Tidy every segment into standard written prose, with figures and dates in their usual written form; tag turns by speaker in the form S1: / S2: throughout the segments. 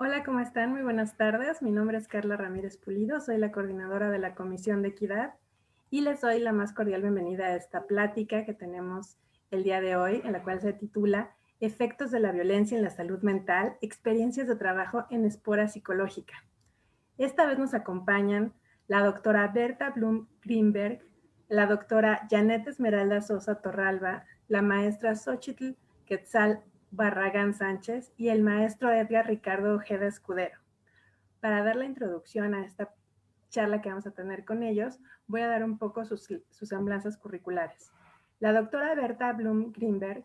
S1: Hola, ¿cómo están? Muy buenas tardes. Mi nombre es Carla Ramírez Pulido, soy la coordinadora de la Comisión de Equidad y les doy la más cordial bienvenida a esta plática que tenemos el día de hoy, en la cual se titula Efectos de la violencia en la salud mental, experiencias de trabajo en espora psicológica. Esta vez nos acompañan la doctora Berta Blum Greenberg, la doctora Janet Esmeralda Sosa Torralba, la maestra Xochitl Quetzal Barragán Sánchez y el maestro Edgar Ricardo Ojeda Escudero. Para dar la introducción a esta charla que vamos a tener con ellos, voy a dar un poco sus semblanzas curriculares. La doctora Berta Blum Greenberg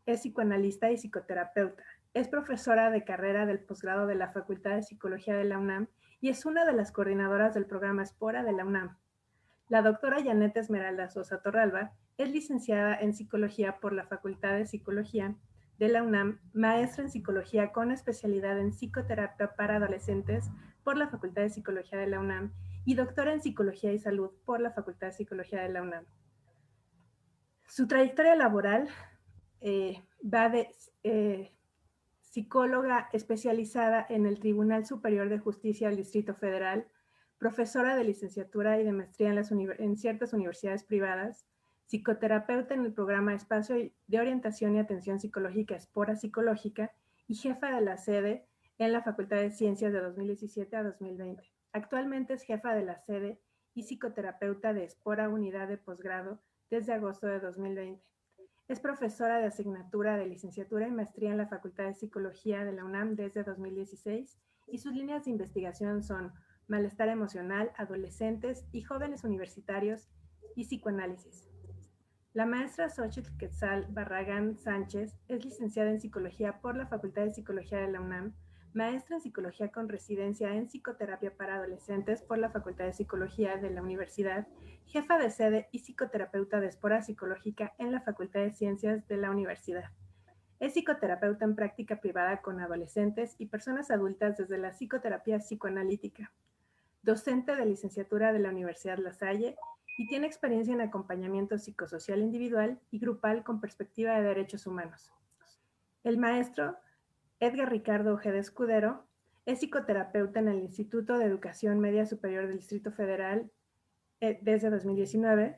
S1: es psicoanalista y psicoterapeuta. Es profesora de carrera del posgrado de la Facultad de Psicología de la UNAM y es una de las coordinadoras del programa Espora de la UNAM. La doctora Janet Esmeralda Sosa Torralba es licenciada en Psicología por la Facultad de Psicología de la UNAM, maestra en Psicología con especialidad en Psicoterapia para Adolescentes por la Facultad de Psicología de la UNAM y doctora en Psicología y Salud por la Facultad de Psicología de la UNAM. Su trayectoria laboral va de psicóloga especializada en el Tribunal Superior de Justicia del Distrito Federal, profesora de licenciatura y de maestría en ciertas universidades privadas, psicoterapeuta en el programa Espacio de Orientación y Atención Psicológica Espora Psicológica y jefa de la sede en la Facultad de Ciencias de 2017 a 2020. Actualmente es jefa de la sede y psicoterapeuta de Espora Unidad de Posgrado desde agosto de 2020. Es profesora de asignatura de licenciatura y maestría en la Facultad de Psicología de la UNAM desde 2016 y sus líneas de investigación son malestar emocional, adolescentes y jóvenes universitarios y psicoanálisis. La maestra Xochitl Quetzal Barragán Sánchez es licenciada en Psicología por la Facultad de Psicología de la UNAM, maestra en Psicología con residencia en Psicoterapia para Adolescentes por la Facultad de Psicología de la Universidad, jefa de sede y psicoterapeuta de Espora Psicológica en la Facultad de Ciencias de la Universidad. Es psicoterapeuta en práctica privada con adolescentes y personas adultas desde la psicoterapia psicoanalítica. Docente de licenciatura de la Universidad La Salle y tiene experiencia en acompañamiento psicosocial individual y grupal con perspectiva de derechos humanos. El maestro Edgar Ricardo Ojeda Escudero es psicoterapeuta en el Instituto de Educación Media Superior del Distrito Federal desde 2019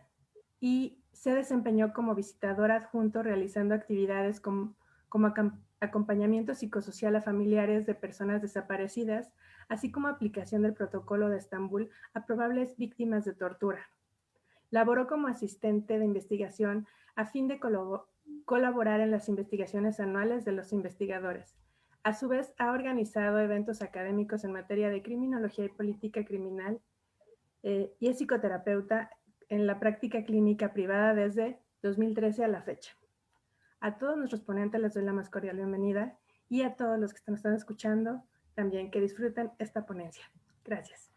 S1: y se desempeñó como visitador adjunto realizando actividades como acompañamiento psicosocial a familiares de personas desaparecidas, así como aplicación del protocolo de Estambul a probables víctimas de tortura. Laboró como asistente de investigación a fin de colaborar en las investigaciones anuales de los investigadores. A su vez, ha organizado eventos académicos en materia de criminología y política criminal y es psicoterapeuta en la práctica clínica privada desde 2013 a la fecha. A todos nuestros ponentes les doy la más cordial bienvenida y a todos los que nos están escuchando también que disfruten esta ponencia. Gracias.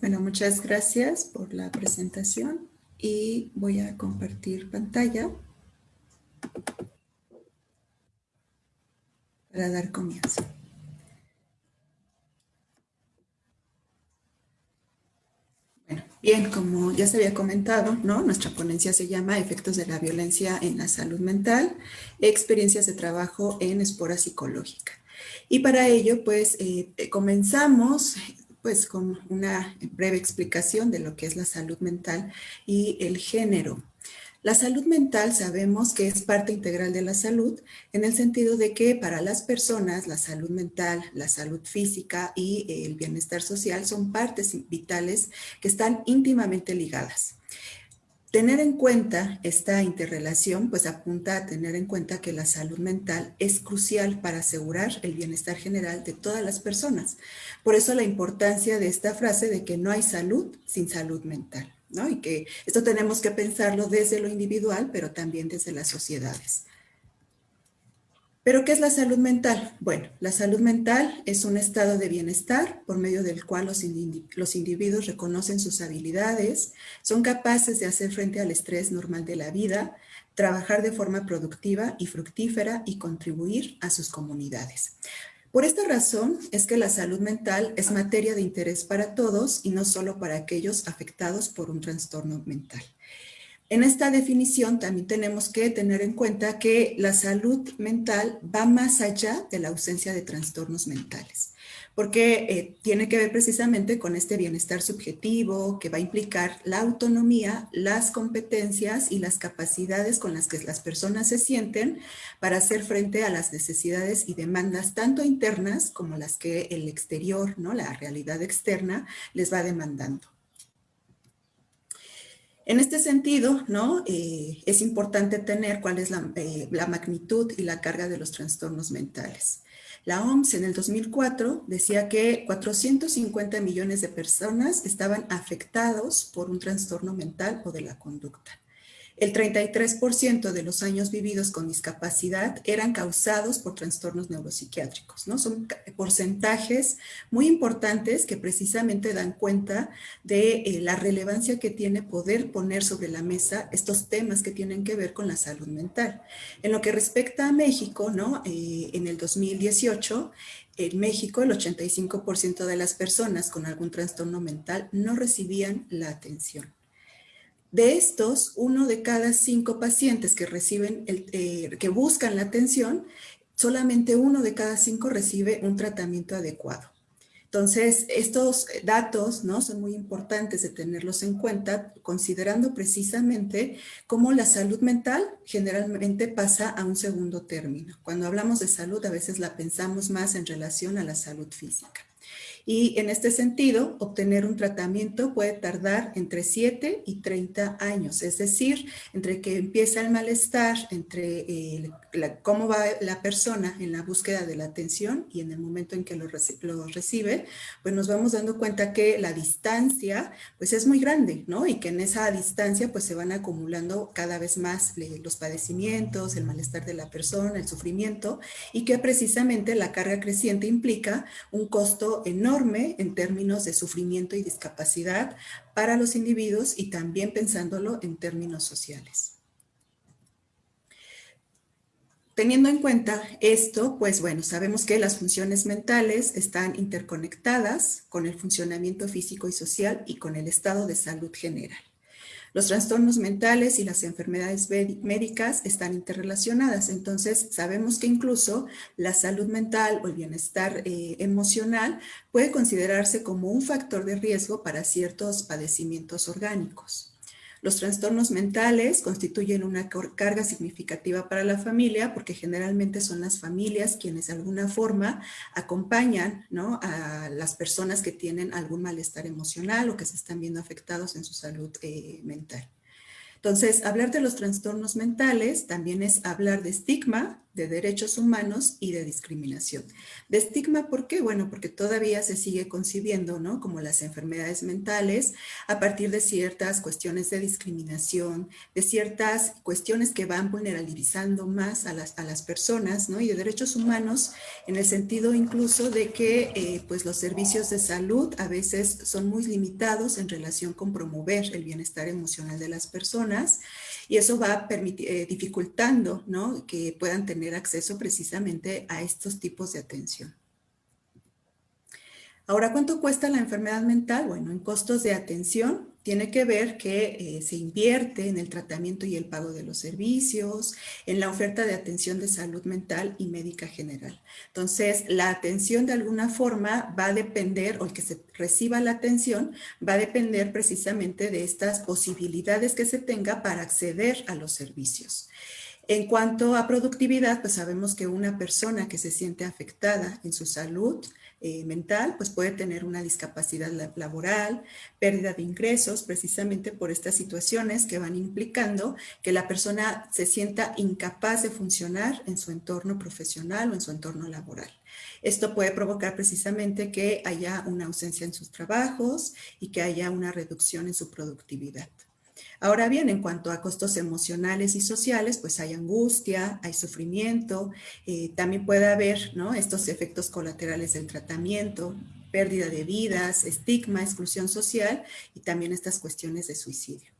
S2: Bueno, muchas gracias por la presentación y voy a compartir pantalla para dar comienzo. Bueno, bien, como ya se había comentado, ¿no? Nuestra ponencia se llama Efectos de la violencia en la salud mental, experiencias de trabajo en espora psicológica. Y para ello, pues, comenzamos pues con una breve explicación de lo que es la salud mental y el género. La salud mental sabemos que es parte integral de la salud en el sentido de que para las personas la salud mental, la salud física y el bienestar social son partes vitales que están íntimamente ligadas. Tener en cuenta esta interrelación, pues apunta a tener en cuenta que la salud mental es crucial para asegurar el bienestar general de todas las personas. Por eso la importancia de esta frase de que no hay salud sin salud mental, ¿no? Y que esto tenemos que pensarlo desde lo individual, pero también desde las sociedades. ¿Pero qué es la salud mental? Bueno, la salud mental es un estado de bienestar por medio del cual los individuos reconocen sus habilidades, son capaces de hacer frente al estrés normal de la vida, trabajar de forma productiva y fructífera y contribuir a sus comunidades. Por esta razón es que la salud mental es materia de interés para todos y no solo para aquellos afectados por un trastorno mental. En esta definición también tenemos que tener en cuenta que la salud mental va más allá de la ausencia de trastornos mentales, porque tiene que ver precisamente con este bienestar subjetivo que va a implicar la autonomía, las competencias y las capacidades con las que las personas se sienten para hacer frente a las necesidades y demandas tanto internas como las que el exterior, ¿no? La realidad externa les va demandando. En este sentido, ¿no? Es importante tener cuál es la magnitud y la carga de los trastornos mentales. La OMS en el 2004 decía que 450 millones de personas estaban afectados por un trastorno mental o de la conducta. El 33% de los años vividos con discapacidad eran causados por trastornos neuropsiquiátricos, ¿no? Son porcentajes muy importantes que precisamente dan cuenta de la relevancia que tiene poder poner sobre la mesa estos temas que tienen que ver con la salud mental. En lo que respecta a México, ¿no? En el 2018, en México, el 85% de las personas con algún trastorno mental no recibían la atención. De estos, 1 de cada 5 pacientes que que buscan la atención, solamente 1 de cada 5 recibe un tratamiento adecuado. Entonces, estos datos, ¿no? Son muy importantes de tenerlos en cuenta, considerando precisamente cómo la salud mental generalmente pasa a un segundo término. Cuando hablamos de salud, a veces la pensamos más en relación a la salud física. Y en este sentido, obtener un tratamiento puede tardar entre 7 y 30 años, es decir, entre que empieza el malestar, entre cómo va la persona en la búsqueda de la atención y en el momento en que lo recibe, pues nos vamos dando cuenta que la distancia pues es muy grande, ¿no? Y que en esa distancia pues se van acumulando cada vez más los padecimientos, el malestar de la persona, el sufrimiento, y que precisamente la carga creciente implica un costo enorme en términos de sufrimiento y discapacidad para los individuos y también pensándolo en términos sociales. Teniendo en cuenta esto, pues bueno, sabemos que las funciones mentales están interconectadas con el funcionamiento físico y social y con el estado de salud general. Los trastornos mentales y las enfermedades médicas están interrelacionadas, entonces sabemos que incluso la salud mental o el bienestar emocional puede considerarse como un factor de riesgo para ciertos padecimientos orgánicos. Los trastornos mentales constituyen una carga significativa para la familia porque generalmente son las familias quienes de alguna forma acompañan, ¿no? A las personas que tienen algún malestar emocional o que se están viendo afectados en su salud mental. Entonces, hablar de los trastornos mentales también es hablar de estigma, de derechos humanos y de discriminación. De estigma, ¿por qué? Bueno, porque todavía se sigue concibiendo, ¿no? Como las enfermedades mentales a partir de ciertas cuestiones de discriminación, de ciertas cuestiones que van vulnerabilizando más a las personas, ¿no? Y de derechos humanos en el sentido incluso de que pues los servicios de salud a veces son muy limitados en relación con promover el bienestar emocional de las personas y eso va dificultando, ¿no? Que puedan tener acceso precisamente a estos tipos de atención. Ahora, ¿cuánto cuesta la enfermedad mental? Bueno, en costos de atención tiene que ver que se invierte en el tratamiento y el pago de los servicios, en la oferta de atención de salud mental y médica general. Entonces, la atención de alguna forma va a depender, o el que se reciba la atención, va a depender precisamente de estas posibilidades que se tenga para acceder a los servicios. En cuanto a productividad, pues sabemos que una persona que se siente afectada en su salud mental, pues puede tener una discapacidad laboral, pérdida de ingresos, precisamente por estas situaciones que van implicando que la persona se sienta incapaz de funcionar en su entorno profesional o en su entorno laboral. Esto puede provocar precisamente que haya una ausencia en sus trabajos y que haya una reducción en su productividad. Ahora bien, en cuanto a costos emocionales y sociales, pues hay angustia, hay sufrimiento, también puede haber, ¿no? Estos efectos colaterales del tratamiento, pérdida de vidas, estigma, exclusión social y también estas cuestiones de suicidio.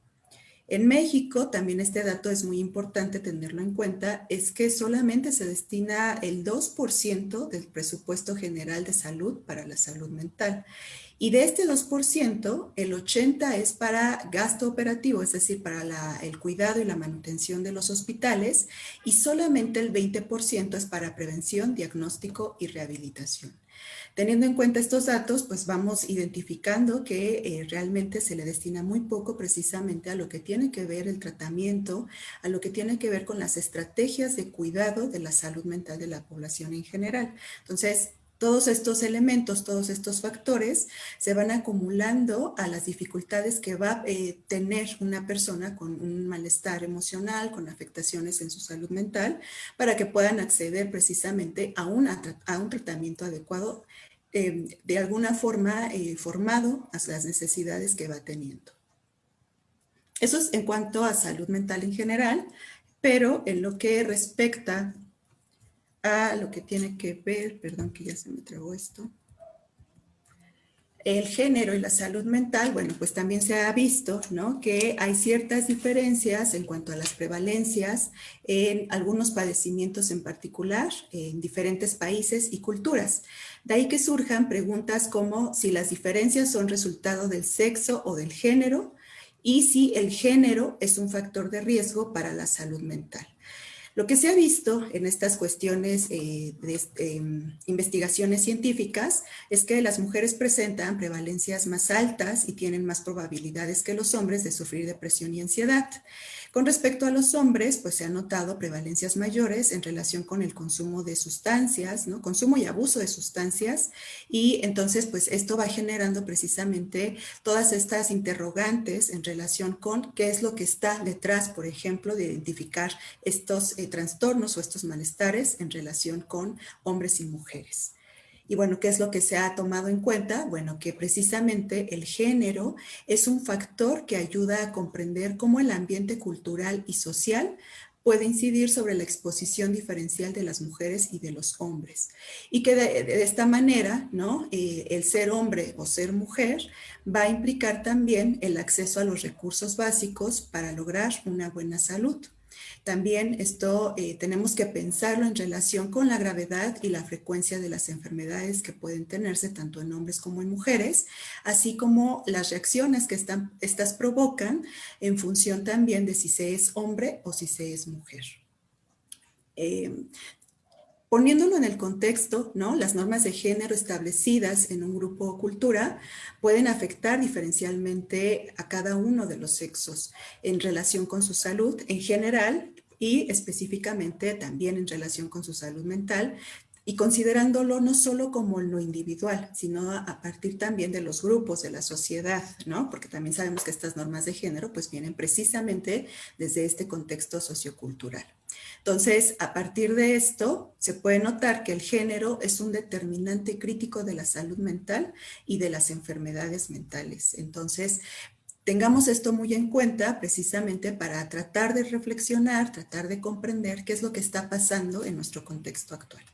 S2: En México, también este dato es muy importante tenerlo en cuenta, es que solamente se destina el 2% del presupuesto general de salud para la salud mental. Y de este 2%, el 80% es para gasto operativo, es decir, para el cuidado y la manutención de los hospitales, y solamente el 20% es para prevención, diagnóstico y rehabilitación. Teniendo en cuenta estos datos, pues vamos identificando que realmente se le destina muy poco precisamente a lo que tiene que ver el tratamiento, a lo que tiene que ver con las estrategias de cuidado de la salud mental de la población en general. Entonces, todos estos elementos, todos estos factores se van acumulando a las dificultades que va a tener una persona con un malestar emocional, con afectaciones en su salud mental, para que puedan acceder precisamente a un tratamiento adecuado, de alguna forma formado a las necesidades que va teniendo. Eso es en cuanto a salud mental en general, pero en lo que respecta a lo que tiene que ver, perdón que ya se me trabó esto, el género y la salud mental, bueno, pues también se ha visto, ¿no?, que hay ciertas diferencias en cuanto a las prevalencias en algunos padecimientos en particular, en diferentes países y culturas. De ahí que surjan preguntas como si las diferencias son resultado del sexo o del género y si el género es un factor de riesgo para la salud mental. Lo que se ha visto en estas cuestiones de investigaciones científicas es que las mujeres presentan prevalencias más altas y tienen más probabilidades que los hombres de sufrir depresión y ansiedad. Con respecto a los hombres, pues se han notado prevalencias mayores en relación con el consumo de sustancias, ¿no?, consumo y abuso de sustancias, y entonces pues esto va generando precisamente todas estas interrogantes en relación con qué es lo que está detrás, por ejemplo, de identificar estos trastornos o estos malestares en relación con hombres y mujeres. Y bueno, ¿qué es lo que se ha tomado en cuenta? Bueno, que precisamente el género es un factor que ayuda a comprender cómo el ambiente cultural y social puede incidir sobre la exposición diferencial de las mujeres y de los hombres. Y que de esta manera, ¿no?, el ser hombre o ser mujer va a implicar también el acceso a los recursos básicos para lograr una buena salud. También esto tenemos que pensarlo en relación con la gravedad y la frecuencia de las enfermedades que pueden tenerse tanto en hombres como en mujeres, así como las reacciones que estas provocan en función también de si se es hombre o si se es mujer. Poniéndolo en el contexto, ¿no?, las normas de género establecidas en un grupo o cultura pueden afectar diferencialmente a cada uno de los sexos en relación con su salud en general y específicamente también en relación con su salud mental, y considerándolo no solo como lo individual, sino a partir también de los grupos, de la sociedad, ¿no?, porque también sabemos que estas normas de género pues vienen precisamente desde este contexto sociocultural. Entonces, a partir de esto, se puede notar que el género es un determinante crítico de la salud mental y de las enfermedades mentales. Entonces, tengamos esto muy en cuenta precisamente para tratar de reflexionar, tratar de comprender qué es lo que está pasando en nuestro contexto actual.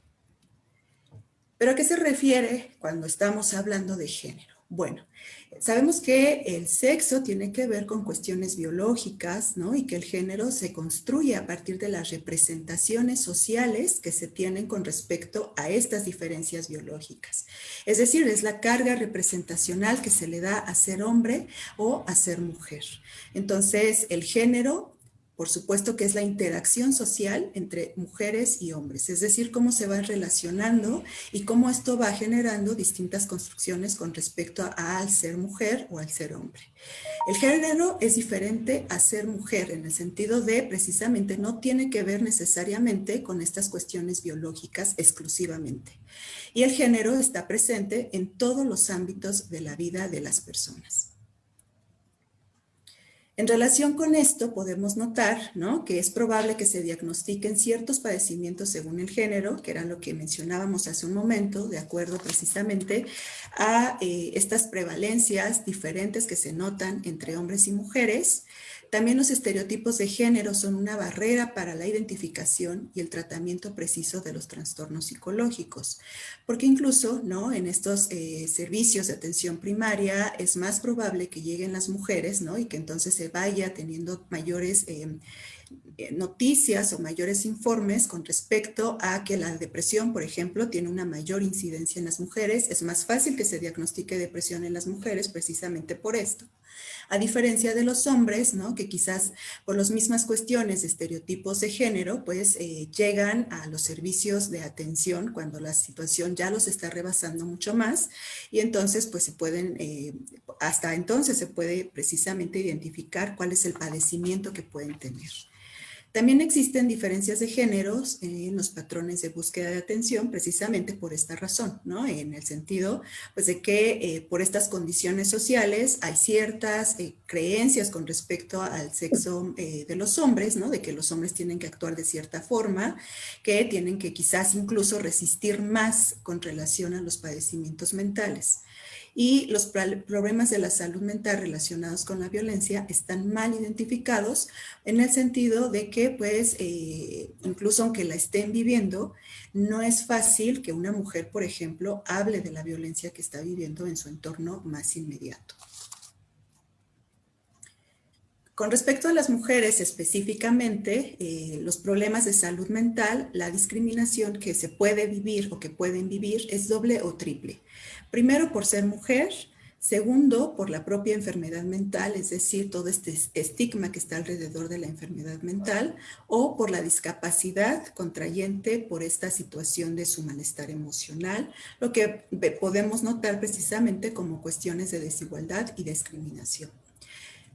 S2: ¿Pero a qué se refiere cuando estamos hablando de género? Bueno, sabemos que el sexo tiene que ver con cuestiones biológicas, ¿no?, y que el género se construye a partir de las representaciones sociales que se tienen con respecto a estas diferencias biológicas. Es decir, es la carga representacional que se le da a ser hombre o a ser mujer. Entonces, el género, por supuesto que es la interacción social entre mujeres y hombres, es decir, cómo se va relacionando y cómo esto va generando distintas construcciones con respecto al ser mujer o al ser hombre. El género es diferente a ser mujer en el sentido de precisamente no tiene que ver necesariamente con estas cuestiones biológicas exclusivamente. Y el género está presente en todos los ámbitos de la vida de las personas. En relación con esto, podemos notar, ¿no?, que es probable que se diagnostiquen ciertos padecimientos según el género, que era lo que mencionábamos hace un momento, de acuerdo precisamente a estas prevalencias diferentes que se notan entre hombres y mujeres. También los estereotipos de género son una barrera para la identificación y el tratamiento preciso de los trastornos psicológicos, porque incluso, ¿no?, en estos servicios de atención primaria es más probable que lleguen las mujeres, ¿no?, y que entonces se vaya teniendo mayores noticias o mayores informes con respecto a que la depresión, por ejemplo, tiene una mayor incidencia en las mujeres. Es más fácil que se diagnostique depresión en las mujeres precisamente por esto. A diferencia de los hombres, ¿no?, que quizás por las mismas cuestiones de estereotipos de género, pues llegan a los servicios de atención cuando la situación ya los está rebasando mucho más, y entonces pues se pueden, hasta entonces se puede precisamente identificar cuál es el padecimiento que pueden tener. También existen diferencias de géneros en los patrones de búsqueda de atención precisamente por esta razón, ¿no? En el sentido pues, de que por estas condiciones sociales hay ciertas creencias con respecto al sexo de los hombres, ¿no? De que los hombres tienen que actuar de cierta forma, que tienen que quizás incluso resistir más con relación a los padecimientos mentales. Y los problemas de la salud mental relacionados con la violencia están mal identificados en el sentido de que, pues, incluso aunque la estén viviendo, no es fácil que una mujer, por ejemplo, hable de la violencia que está viviendo en su entorno más inmediato. Con respecto a las mujeres específicamente, los problemas de salud mental, la discriminación que se puede vivir o que pueden vivir es doble o triple. Primero, por ser mujer. Segundo, por la propia enfermedad mental, es decir, todo este estigma que está alrededor de la enfermedad mental, o por la discapacidad contrayente por esta situación de su malestar emocional, lo que podemos notar precisamente como cuestiones de desigualdad y discriminación.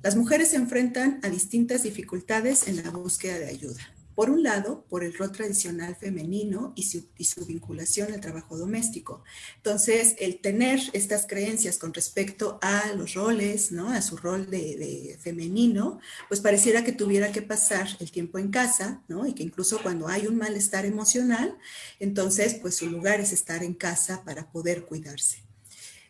S2: Las mujeres se enfrentan a distintas dificultades en la búsqueda de ayuda. Por un lado, por el rol tradicional femenino y su vinculación al trabajo doméstico. Entonces, el tener estas creencias con respecto a los roles, ¿no?, a su rol de femenino, pues pareciera que tuviera que pasar el tiempo en casa, ¿no?, y que incluso cuando hay un malestar emocional, entonces, pues su lugar es estar en casa para poder cuidarse.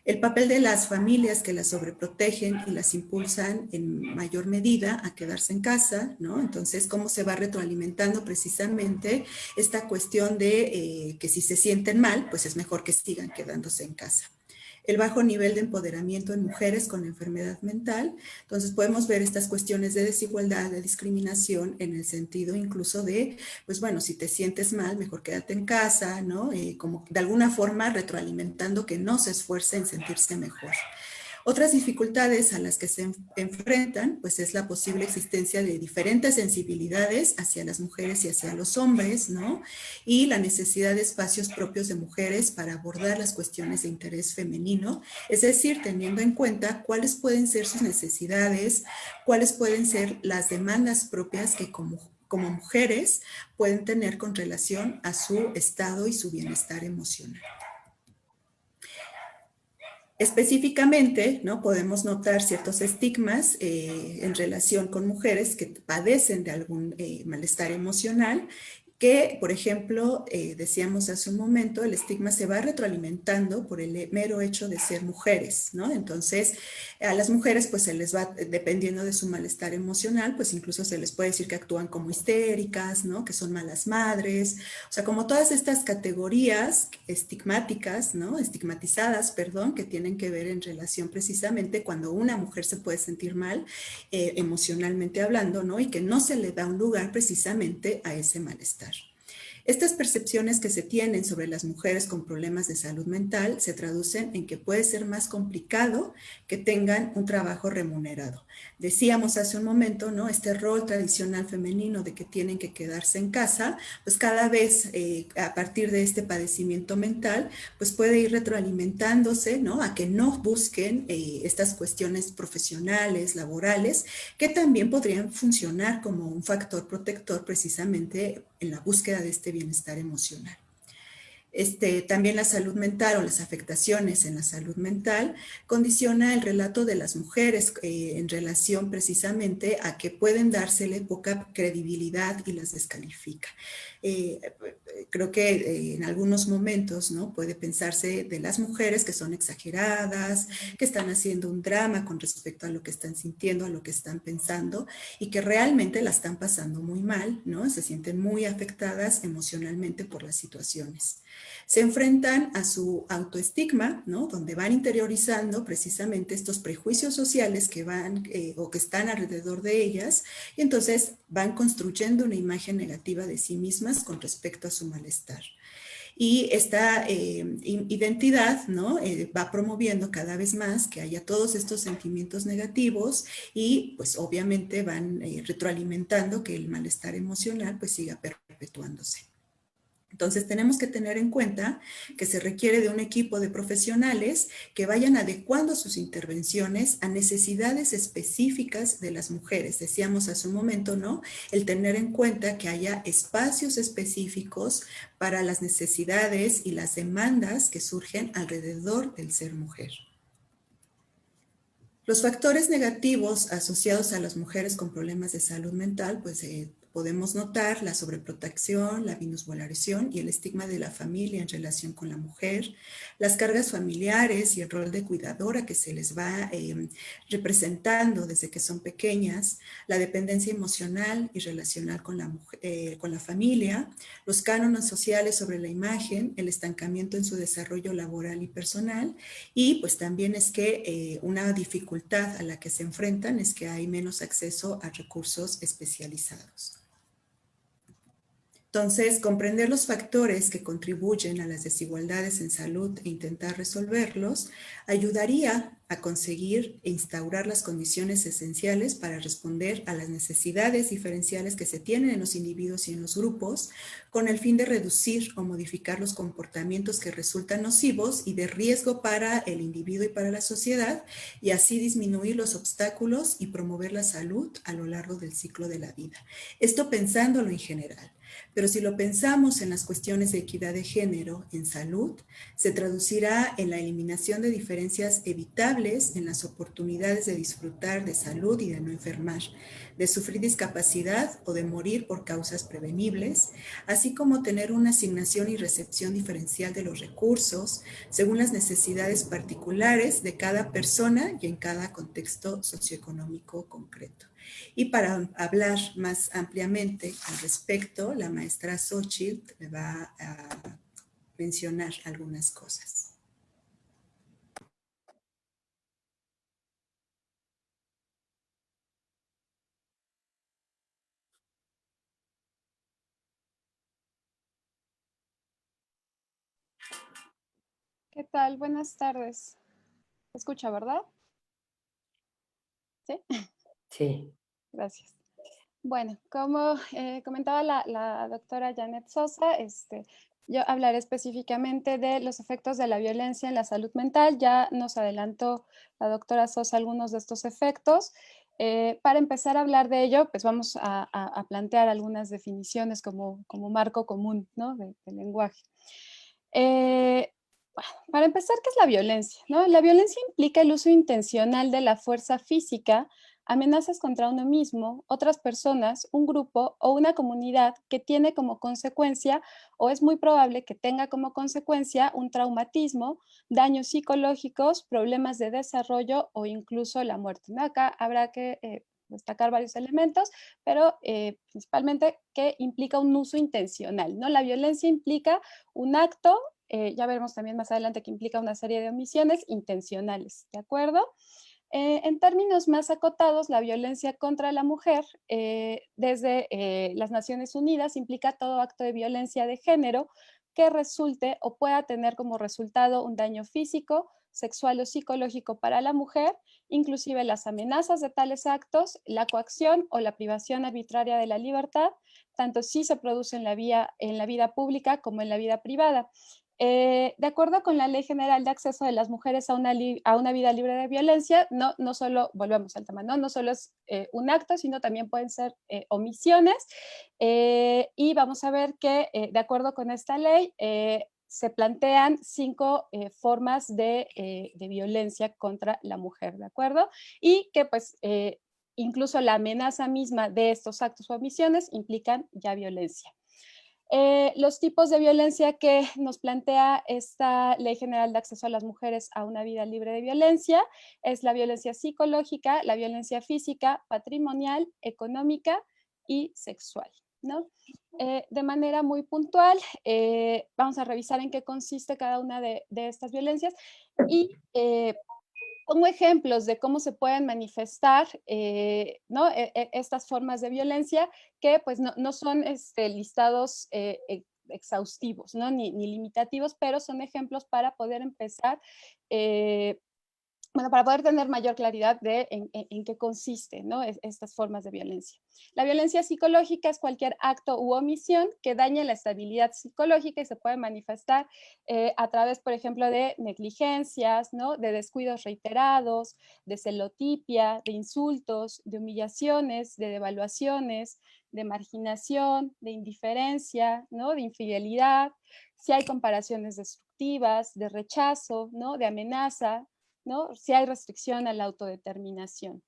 S2: El papel de las familias que las sobreprotegen y las impulsan en mayor medida a quedarse en casa, ¿no? Entonces, ¿cómo se va retroalimentando precisamente esta cuestión de que si se sienten mal, pues es mejor que sigan quedándose en casa? El bajo nivel de empoderamiento en mujeres con enfermedad mental. Entonces podemos ver estas cuestiones de desigualdad, de discriminación, en el sentido incluso de, pues bueno, si te sientes mal, mejor quédate en casa, ¿no? Como de alguna forma retroalimentando que no se esfuerce en sentirse mejor. Otras dificultades a las que se enfrentan, pues es la posible existencia de diferentes sensibilidades hacia las mujeres y hacia los hombres, ¿no? Y la necesidad de espacios propios de mujeres para abordar las cuestiones de interés femenino, es decir, teniendo en cuenta cuáles pueden ser sus necesidades, cuáles pueden ser las demandas propias que como mujeres pueden tener con relación a su estado y su bienestar emocional. Específicamente, ¿no?, podemos notar ciertos estigmas en relación con mujeres que padecen de algún malestar emocional, que, por ejemplo, decíamos hace un momento, el estigma se va retroalimentando por el mero hecho de ser mujeres, ¿no? Entonces, a las mujeres, pues se les va, dependiendo de su malestar emocional, pues incluso se les puede decir que actúan como histéricas, ¿no?, que son malas madres, o sea, como todas estas categorías estigmáticas, ¿no?, estigmatizadas, perdón, que tienen que ver en relación precisamente cuando una mujer se puede sentir mal emocionalmente hablando, ¿no?, y que no se le da un lugar precisamente a ese malestar. Estas percepciones que se tienen sobre las mujeres con problemas de salud mental se traducen en que puede ser más complicado que tengan un trabajo remunerado. Decíamos hace un momento, ¿no?, este rol tradicional femenino de que tienen que quedarse en casa, pues cada vez a partir de este padecimiento mental, pues puede ir retroalimentándose, ¿no?, a que no busquen estas cuestiones profesionales, laborales, que también podrían funcionar como un factor protector precisamente en la búsqueda de este bienestar emocional. También la salud mental o las afectaciones en la salud mental condiciona el relato de las mujeres en relación precisamente a que pueden dársele poca credibilidad y las descalifica. Creo que en algunos momentos, ¿no?, puede pensarse de las mujeres que son exageradas, que están haciendo un drama con respecto a lo que están sintiendo, a lo que están pensando, y que realmente la están pasando muy mal, ¿no? Se sienten muy afectadas emocionalmente por las situaciones. Se enfrentan a su autoestigma, ¿no?, donde van interiorizando precisamente estos prejuicios sociales que van o que están alrededor de ellas, y entonces van construyendo una imagen negativa de sí mismas con respecto a su malestar. Y esta identidad, ¿no?, va promoviendo cada vez más que haya todos estos sentimientos negativos y pues obviamente van retroalimentando que el malestar emocional pues siga perpetuándose. Entonces tenemos que tener en cuenta que se requiere de un equipo de profesionales que vayan adecuando sus intervenciones a necesidades específicas de las mujeres. Decíamos hace un momento, ¿no?, el tener en cuenta que haya espacios específicos para las necesidades y las demandas que surgen alrededor del ser mujer. Los factores negativos asociados a las mujeres con problemas de salud mental, pues podemos notar la sobreprotección, la minusvaloración y el estigma de la familia en relación con la mujer, las cargas familiares y el rol de cuidadora que se les va representando desde que son pequeñas, la dependencia emocional y relacional con la familia, los cánones sociales sobre la imagen, el estancamiento en su desarrollo laboral y personal, y pues también es que una dificultad a la que se enfrentan es que hay menos acceso a recursos especializados. Entonces, comprender los factores que contribuyen a las desigualdades en salud e intentar resolverlos ayudaría a conseguir e instaurar las condiciones esenciales para responder a las necesidades diferenciales que se tienen en los individuos y en los grupos, con el fin de reducir o modificar los comportamientos que resultan nocivos y de riesgo para el individuo y para la sociedad, y así disminuir los obstáculos y promover la salud a lo largo del ciclo de la vida. Esto pensándolo en general. Pero si lo pensamos en las cuestiones de equidad de género en salud, se traducirá en la eliminación de diferencias evitables en las oportunidades de disfrutar de salud y de no enfermar, de sufrir discapacidad o de morir por causas prevenibles, así como tener una asignación y recepción diferencial de los recursos según las necesidades particulares de cada persona y en cada contexto socioeconómico concreto. Y para hablar más ampliamente al respecto, la maestra Xochitl me va a mencionar algunas cosas.
S3: ¿Qué tal? Buenas tardes. ¿Se escucha, verdad? ¿Sí?
S4: Sí.
S3: Gracias. Bueno, como comentaba la doctora Janet Sosa, yo hablaré específicamente de los efectos de la violencia en la salud mental. Ya nos adelantó la doctora Sosa algunos de estos efectos. Para empezar a hablar de ello, pues vamos a plantear algunas definiciones como marco común, ¿no?, del lenguaje. Para empezar, ¿qué es la violencia?, ¿no? La violencia implica el uso intencional de la fuerza física, amenazas contra uno mismo, otras personas, un grupo o una comunidad que tiene como consecuencia, o es muy probable que tenga como consecuencia, un traumatismo, daños psicológicos, problemas de desarrollo o incluso la muerte, ¿no? Acá habrá que destacar varios elementos, pero principalmente que implica un uso intencional, ¿no? La violencia implica un acto, ya veremos también más adelante que implica una serie de omisiones intencionales, ¿de acuerdo? En términos más acotados, la violencia contra la mujer desde las Naciones Unidas implica todo acto de violencia de género que resulte o pueda tener como resultado un daño físico, sexual o psicológico para la mujer, inclusive las amenazas de tales actos, la coacción o la privación arbitraria de la libertad, tanto si se produce en la vida pública como en la vida privada. De acuerdo con la Ley General de Acceso de las Mujeres a una vida libre de violencia, no solo, volvemos al tema, no solo es un acto, sino también pueden ser omisiones. Y vamos a ver que, de acuerdo con esta ley, se plantean 5 formas de violencia contra la mujer, ¿de acuerdo? Y que pues incluso la amenaza misma de estos actos o omisiones implican ya violencia. Los tipos de violencia que nos plantea esta Ley General de Acceso a las Mujeres a una Vida Libre de Violencia es la violencia psicológica, la violencia física, patrimonial, económica y sexual, ¿no? De manera muy puntual, vamos a revisar en qué consiste cada una de estas violencias y como ejemplos de cómo se pueden manifestar ¿no? Estas formas de violencia que pues no son listados exhaustivos, ¿no? Ni limitativos, pero son ejemplos para poder empezar bueno, para poder tener mayor claridad de en qué consiste, ¿no? Estas formas de violencia. La violencia psicológica es cualquier acto u omisión que dañe la estabilidad psicológica y se puede manifestar a través, por ejemplo, de negligencias, ¿no? De descuidos reiterados, de celotipia, de insultos, de humillaciones, de devaluaciones, de marginación, de indiferencia, ¿no? De infidelidad, si hay comparaciones destructivas, de rechazo, ¿no? De amenaza, ¿no? Si hay restricción a la autodeterminación.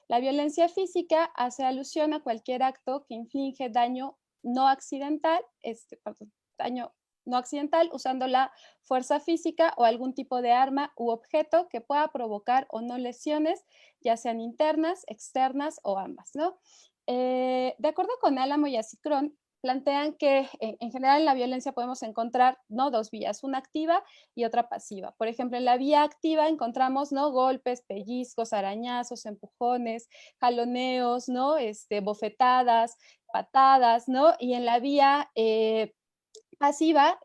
S3: La violencia física hace alusión a cualquier acto que inflige daño no accidental, daño no accidental usando la fuerza física o algún tipo de arma u objeto que pueda provocar o no lesiones, ya sean internas, externas o ambas, ¿no? De acuerdo con Álamo y Acicrón, plantean que en general en la violencia podemos encontrar ¿no? 2 vías, una activa y otra pasiva. Por ejemplo, en la vía activa encontramos ¿no? golpes, pellizcos, arañazos, empujones, jaloneos, ¿no? Bofetadas, patadas, ¿no? Y en la vía pasiva,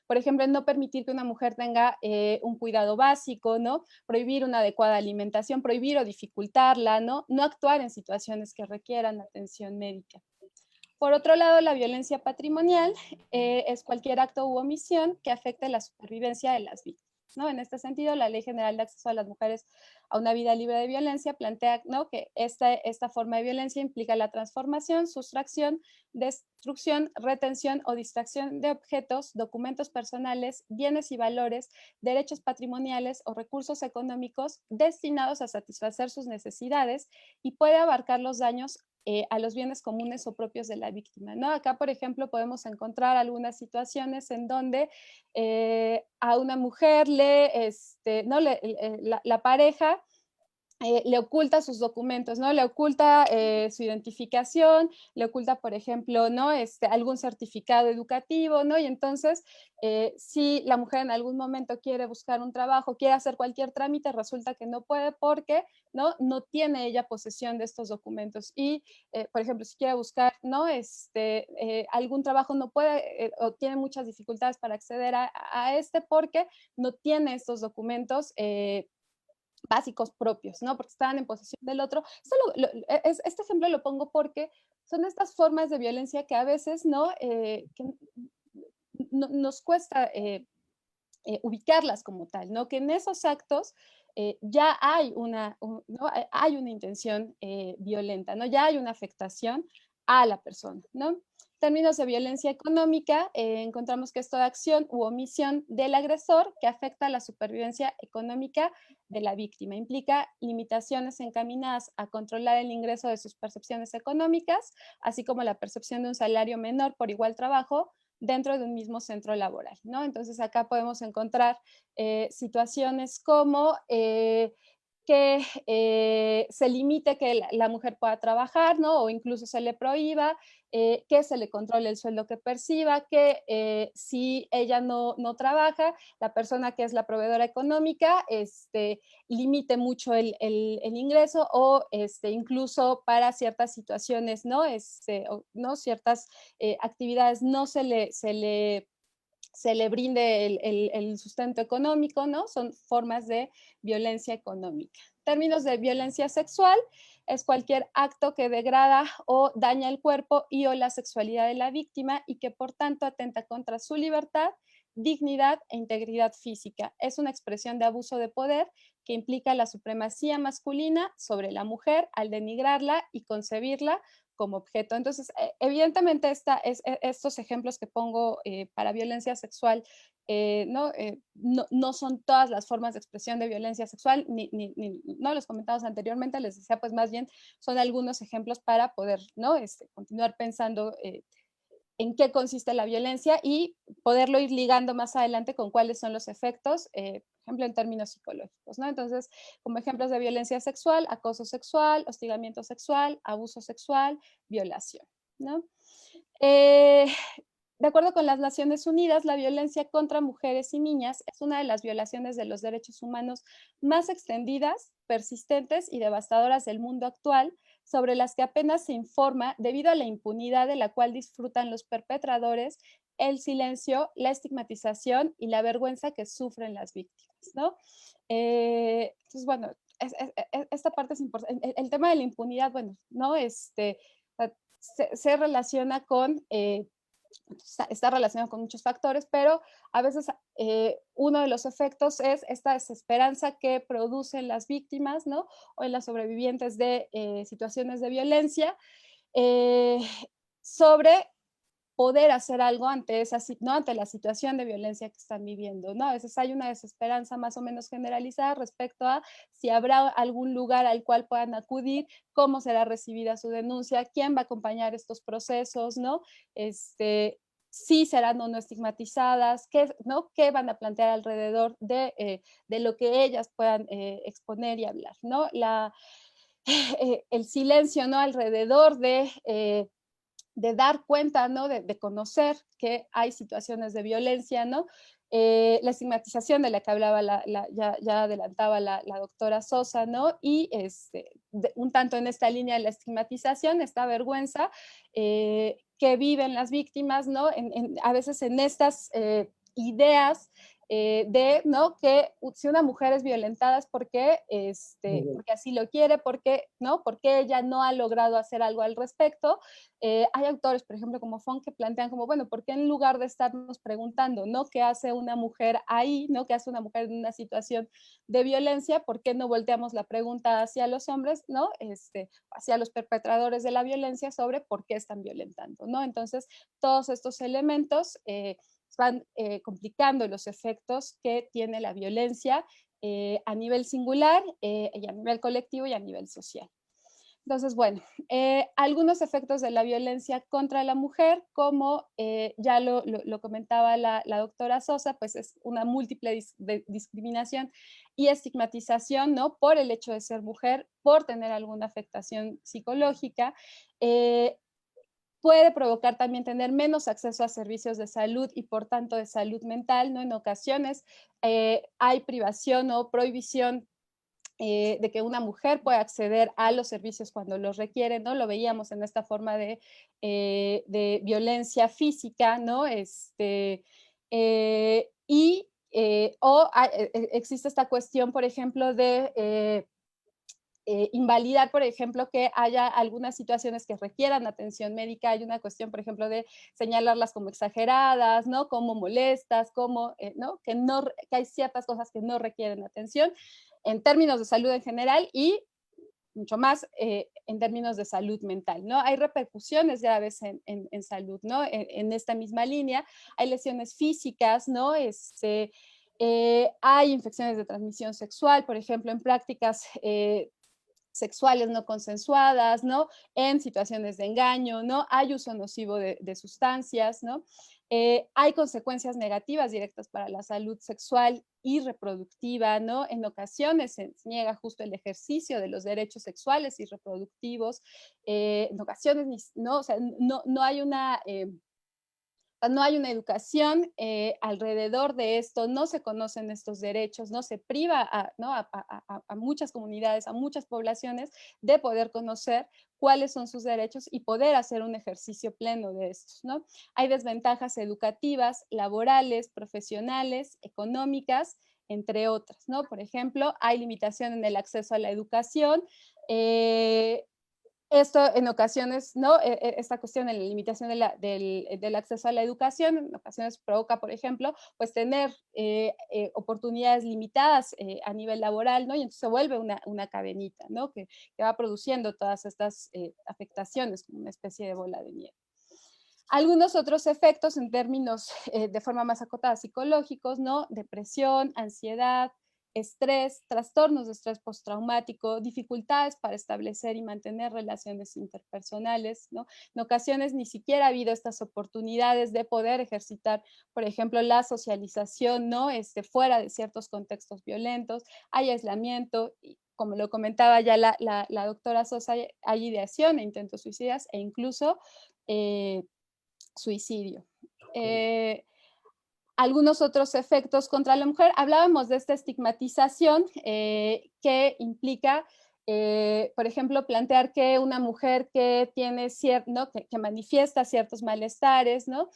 S3: por ejemplo, no permitir que una mujer tenga un cuidado básico, ¿no? Prohibir una adecuada alimentación, prohibir o dificultarla, ¿no? No actuar en situaciones que requieran atención médica. Por otro lado, la violencia patrimonial es cualquier acto u omisión que afecte la supervivencia de las víctimas, ¿no? En este sentido, la Ley General de Acceso a las Mujeres a una Vida Libre de Violencia plantea ¿no? que esta forma de violencia implica la transformación, sustracción, destrucción, retención o distracción de objetos, documentos personales, bienes y valores, derechos patrimoniales o recursos económicos destinados a satisfacer sus necesidades y puede abarcar los daños a los bienes comunes o propios de la víctima, ¿no? Acá, por ejemplo, podemos encontrar algunas situaciones en donde a una mujer ¿no? La pareja le oculta sus documentos, ¿no? Le oculta su identificación, le oculta, por ejemplo, ¿no? Algún certificado educativo, ¿no? Y entonces, si la mujer en algún momento quiere buscar un trabajo, quiere hacer cualquier trámite, resulta que no puede porque, no tiene ella posesión de estos documentos. Y, por ejemplo, si quiere buscar, ¿no? Algún trabajo no puede o tiene muchas dificultades para acceder a porque no tiene estos documentos básicos propios, ¿no? Porque estaban en posesión del otro. Este ejemplo lo pongo porque son estas formas de violencia que a veces, ¿no? Que nos cuesta ubicarlas como tal, ¿no? Que en esos actos ya hay ¿no? Hay una intención violenta, ¿no? Ya hay una afectación a la persona, ¿no? Términos de violencia económica, encontramos que es toda acción u omisión del agresor que afecta a la supervivencia económica de la víctima. Implica limitaciones encaminadas a controlar el ingreso de sus percepciones económicas, así como la percepción de un salario menor por igual trabajo dentro de un mismo centro laboral, ¿no? Entonces acá podemos encontrar situaciones como que se limite que la mujer pueda trabajar, ¿no? O incluso se le prohíba, que se le controle el sueldo que perciba, que si ella no trabaja, la persona que es la proveedora económica limite mucho el ingreso o incluso para ciertas situaciones, ¿no? ¿no? Ciertas actividades no se le brinde el sustento económico, ¿no? Son formas de violencia económica. Términos de violencia sexual es cualquier acto que degrada o daña el cuerpo y o la sexualidad de la víctima y que por tanto atenta contra su libertad, dignidad e integridad física. Es una expresión de abuso de poder que implica la supremacía masculina sobre la mujer al denigrarla y concebirla como objeto. Entonces, evidentemente estos ejemplos que pongo para violencia sexual no son todas las formas de expresión de violencia sexual, no los comentamos anteriormente, les decía, pues más bien son algunos ejemplos para poder, ¿no? Continuar pensando en qué consiste la violencia y poderlo ir ligando más adelante con cuáles son los efectos, por ejemplo, en términos psicológicos, ¿no? Entonces, como ejemplos de violencia sexual, acoso sexual, hostigamiento sexual, abuso sexual, violación, ¿no? De acuerdo con las Naciones Unidas, la violencia contra mujeres y niñas es una de las violaciones de los derechos humanos más extendidas, persistentes y devastadoras del mundo actual, sobre las que apenas se informa debido a la impunidad de la cual disfrutan los perpetradores, el silencio, la estigmatización y la vergüenza que sufren las víctimas, ¿no? Entonces, bueno, esta parte es importante. El tema de la impunidad, bueno, ¿no? Se relaciona con está relacionado con muchos factores, pero a veces uno de los efectos es esta desesperanza que producen las víctimas, ¿no? O en las sobrevivientes de situaciones de violencia, eh, sobre poder hacer algo ante, ¿no? Ante la situación de violencia que están viviendo, ¿no? A veces hay una desesperanza más o menos generalizada respecto a si habrá algún lugar al cual puedan acudir, cómo será recibida su denuncia, quién va a acompañar estos procesos, ¿no? Sí serán o no estigmatizadas, ¿no? ¿Qué van a plantear alrededor de lo que ellas puedan exponer y hablar, ¿no? El silencio, ¿no? Alrededor de dar cuenta, ¿no? De conocer que hay situaciones de violencia, ¿no? La estigmatización de la que hablaba, ya adelantaba la doctora Sosa, ¿no? Y un tanto en esta línea de la estigmatización, esta vergüenza que viven las víctimas, ¿no? A veces en estas ideas ¿no? Que si una mujer es violentada es porque así lo quiere, ¿no? Porque ella no ha logrado hacer algo al respecto. Hay autores, por ejemplo, como Font, que plantean como, bueno, ¿por qué en lugar de estarnos preguntando, ¿no? ¿Qué hace una mujer ahí, ¿no? ¿Qué hace una mujer en una situación de violencia? ¿Por qué no volteamos la pregunta hacia los hombres, ¿no? Hacia los perpetradores de la violencia sobre por qué están violentando, ¿no? Entonces, todos estos elementos van complicando los efectos que tiene la violencia a nivel singular y a nivel colectivo y a nivel social. Entonces, bueno, algunos efectos de la violencia contra la mujer, como ya lo comentaba la doctora Sosa, pues es una múltiple discriminación y estigmatización, ¿no? Por el hecho de ser mujer, por tener alguna afectación psicológica. Puede provocar también tener menos acceso a servicios de salud y por tanto de salud mental, ¿no? En ocasiones hay privación o prohibición de que una mujer pueda acceder a los servicios cuando los requiere, ¿no? Lo veíamos en esta forma de violencia física, ¿no? Existe esta cuestión, por ejemplo, de invalidar, por ejemplo, que haya algunas situaciones que requieran atención médica. Hay una cuestión, por ejemplo, de señalarlas como exageradas, ¿no? Como molestas, ¿no? Que hay ciertas cosas que no requieren atención en términos de salud en general y mucho más en términos de salud mental, ¿no? Hay repercusiones graves en salud, ¿no? En esta misma línea, hay lesiones físicas, ¿no? Hay infecciones de transmisión sexual, por ejemplo, en prácticas sexuales no consensuadas, ¿no? En situaciones de engaño, ¿no? Hay uso nocivo de sustancias, ¿no? Hay consecuencias negativas directas para la salud sexual y reproductiva, ¿no? En ocasiones se niega justo el ejercicio de los derechos sexuales y reproductivos, en ocasiones, ¿no? O sea, no hay no hay una educación alrededor de esto, no se conocen estos derechos, no se priva a muchas comunidades, a muchas poblaciones de poder conocer cuáles son sus derechos y poder hacer un ejercicio pleno de estos, ¿no? Hay desventajas educativas, laborales, profesionales, económicas, entre otras, ¿no? Por ejemplo, hay limitación en el acceso a la educación, Esto en ocasiones, ¿no? Esta cuestión de la limitación del acceso a la educación, en ocasiones provoca, por ejemplo, pues tener oportunidades limitadas a nivel laboral, ¿no? Y entonces se vuelve una cadenita, ¿no? Que va produciendo todas estas afectaciones, como una especie de bola de nieve. Algunos otros efectos en términos de forma más acotada psicológicos, ¿no? Depresión, ansiedad, estrés, trastornos de estrés postraumático, dificultades para establecer y mantener relaciones interpersonales, ¿no? En ocasiones ni siquiera ha habido estas oportunidades de poder ejercitar, por ejemplo, la socialización, ¿no? Fuera de ciertos contextos violentos, hay aislamiento, y como lo comentaba ya la doctora Sosa, hay ideación e intentos suicidas e incluso suicidio. Algunos otros efectos contra la mujer. Hablábamos de esta estigmatización que implica, por ejemplo, plantear que una mujer que tiene ¿no? que manifiesta ciertos malestares, ¿no?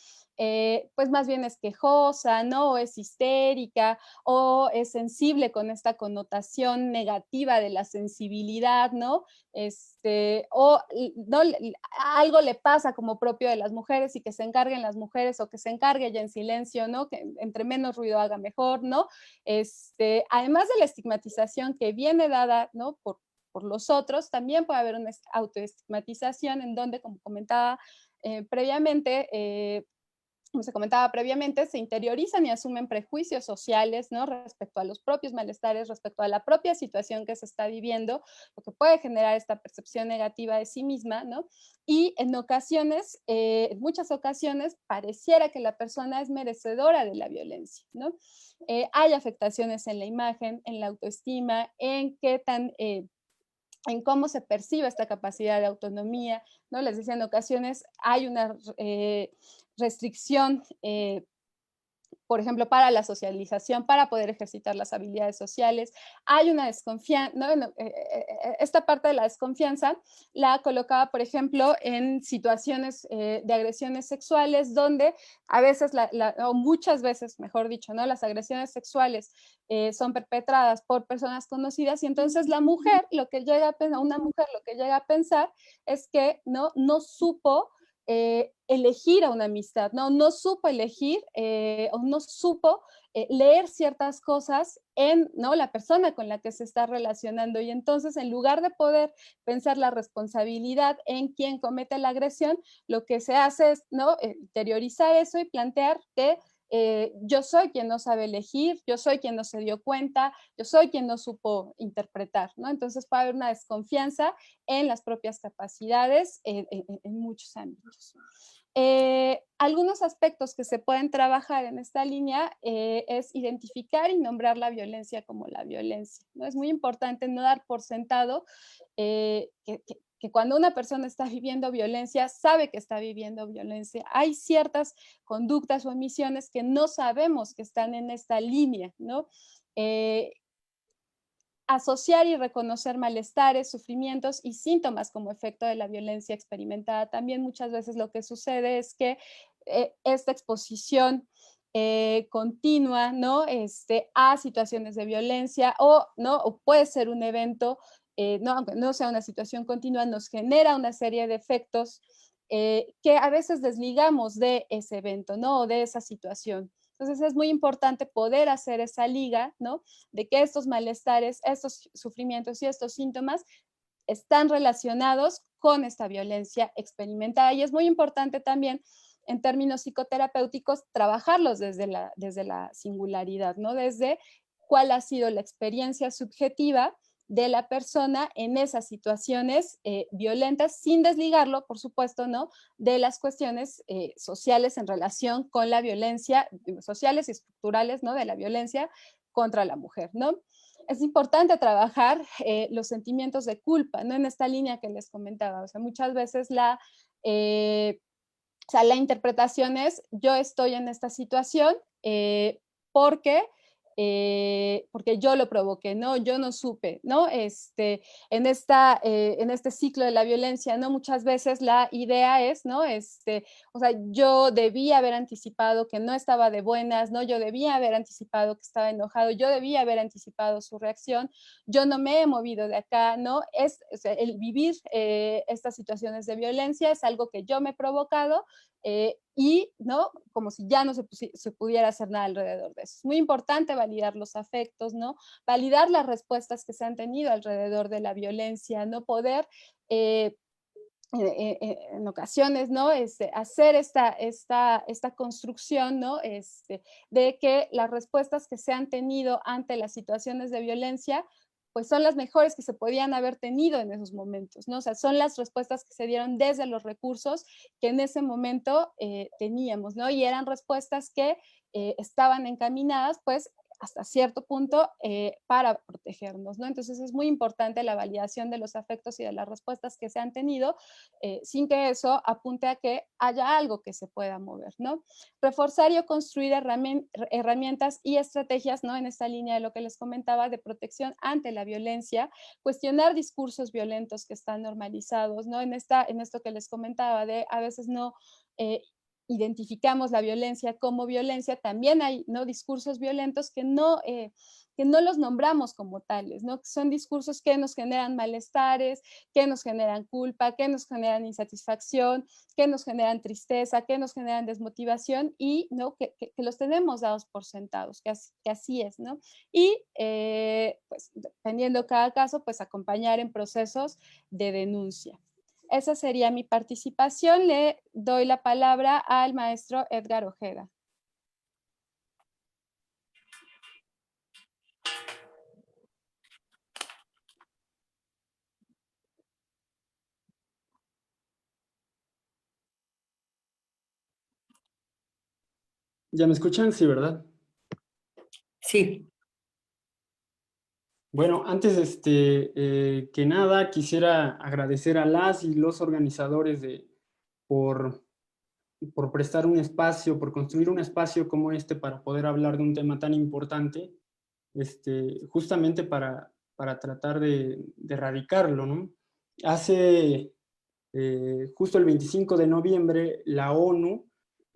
S3: Pues más bien es quejosa, ¿no? O es histérica, o es sensible con esta connotación negativa de la sensibilidad, ¿no? O ¿no? Algo le pasa como propio de las mujeres y que se encarguen las mujeres o que se encargue ella en silencio, ¿no? Que entre menos ruido haga mejor, ¿no? Además de la estigmatización que viene dada, ¿no? Por los otros, también puede haber una autoestigmatización en donde, como comentaba previamente, como se comentaba previamente, se interiorizan y asumen prejuicios sociales, ¿no? Respecto a los propios malestares, respecto a la propia situación que se está viviendo, lo que puede generar esta percepción negativa de sí misma, ¿no? Y en ocasiones, en muchas ocasiones, pareciera que la persona es merecedora de la violencia, ¿no? Hay afectaciones en la imagen, en la autoestima, en qué tan en cómo se percibe esta capacidad de autonomía, ¿no? Les decía, en ocasiones hay una restricción, por ejemplo, para la socialización, para poder ejercitar las habilidades sociales. Hay una desconfianza, ¿no? Esta parte de la desconfianza la colocaba, por ejemplo, en situaciones de agresiones sexuales, donde a veces, o muchas veces, mejor dicho, ¿no? Las agresiones sexuales son perpetradas por personas conocidas y entonces la mujer, lo que llega a pensar, una mujer lo que llega a pensar es que no supo elegir a una amistad, no supo elegir o no supo leer ciertas cosas en, ¿no? La persona con la que se está relacionando y entonces en lugar de poder pensar la responsabilidad en quien comete la agresión, lo que se hace es, ¿no? Interiorizar eso y plantear que yo soy quien no sabe elegir, yo soy quien no se dio cuenta, yo soy quien no supo interpretar, ¿no? Entonces puede haber una desconfianza en las propias capacidades en muchos ámbitos. Algunos aspectos que se pueden trabajar en esta línea es identificar y nombrar la violencia como la violencia, ¿no? Es muy importante no dar por sentado que cuando una persona está viviendo violencia, sabe que está viviendo violencia. Hay ciertas conductas o omisiones que no sabemos que están en esta línea, ¿no? Asociar y reconocer malestares, sufrimientos y síntomas como efecto de la violencia experimentada. También muchas veces lo que sucede es que esta exposición continua, ¿no? A situaciones de violencia ¿no? O puede ser un evento, no, aunque no sea una situación continua, nos genera una serie de efectos que a veces desligamos de ese evento, ¿no? O de esa situación. Entonces es muy importante poder hacer esa liga, ¿no? De que estos malestares, estos sufrimientos y estos síntomas están relacionados con esta violencia experimentada. Y es muy importante también, en términos psicoterapéuticos, trabajarlos desde la singularidad, ¿no? Desde cuál ha sido la experiencia subjetiva de la persona en esas situaciones violentas, sin desligarlo, por supuesto, ¿no? De las cuestiones sociales en relación con la violencia, sociales y estructurales, ¿no? De la violencia contra la mujer, ¿no? Es importante trabajar los sentimientos de culpa, ¿no? En esta línea que les comentaba, o sea, muchas veces la interpretación es, yo estoy en esta situación porque porque yo lo provoqué, ¿no? Yo no supe, ¿no? En este ciclo de la violencia, ¿no? Muchas veces la idea es, ¿no? O sea, yo debía haber anticipado que no estaba de buenas, ¿no? Yo debía haber anticipado que estaba enojado, yo debía haber anticipado su reacción, yo no me he movido de acá, ¿no? O sea, el vivir estas situaciones de violencia es algo que yo me he provocado, y ¿no? Como si ya no se pudiera hacer nada alrededor de eso. Es muy importante validar los afectos, ¿no? Validar las respuestas que se han tenido alrededor de la violencia, no poder en ocasiones, ¿no? Hacer esta construcción, ¿no? De que las respuestas que se han tenido ante las situaciones de violencia pues son las mejores que se podían haber tenido en esos momentos, ¿no? O sea, son las respuestas que se dieron desde los recursos que en ese momento teníamos, ¿no? Y eran respuestas que estaban encaminadas, pues, hasta cierto punto para protegernos, ¿no? Entonces es muy importante la validación de los afectos y de las respuestas que se han tenido, sin que eso apunte a que haya algo que se pueda mover, ¿no? Reforzar y construir herramientas y estrategias, ¿no? En esta línea de lo que les comentaba de protección ante la violencia, cuestionar discursos violentos que están normalizados, ¿no? En esto que les comentaba de a veces no identificamos la violencia como violencia, también hay, ¿no? Discursos violentos que no los nombramos como tales, ¿no? Son discursos que nos generan malestares, que nos generan culpa, que nos generan insatisfacción, que nos generan tristeza, que nos generan desmotivación y, ¿no? Que los tenemos dados por sentados, que así es, ¿no? Y, pues, dependiendo cada caso, pues acompañar en procesos de denuncia. Esa sería mi participación. Le doy la palabra al maestro Edgar Ojeda.
S4: ¿Ya me escuchan? Sí, ¿verdad?
S5: Sí.
S4: Bueno, antes que nada, quisiera agradecer a las y los organizadores por, por prestar un espacio, por construir un espacio como este para poder hablar de un tema tan importante, justamente para tratar de erradicarlo, ¿no? Hace justo el 25 de noviembre, la ONU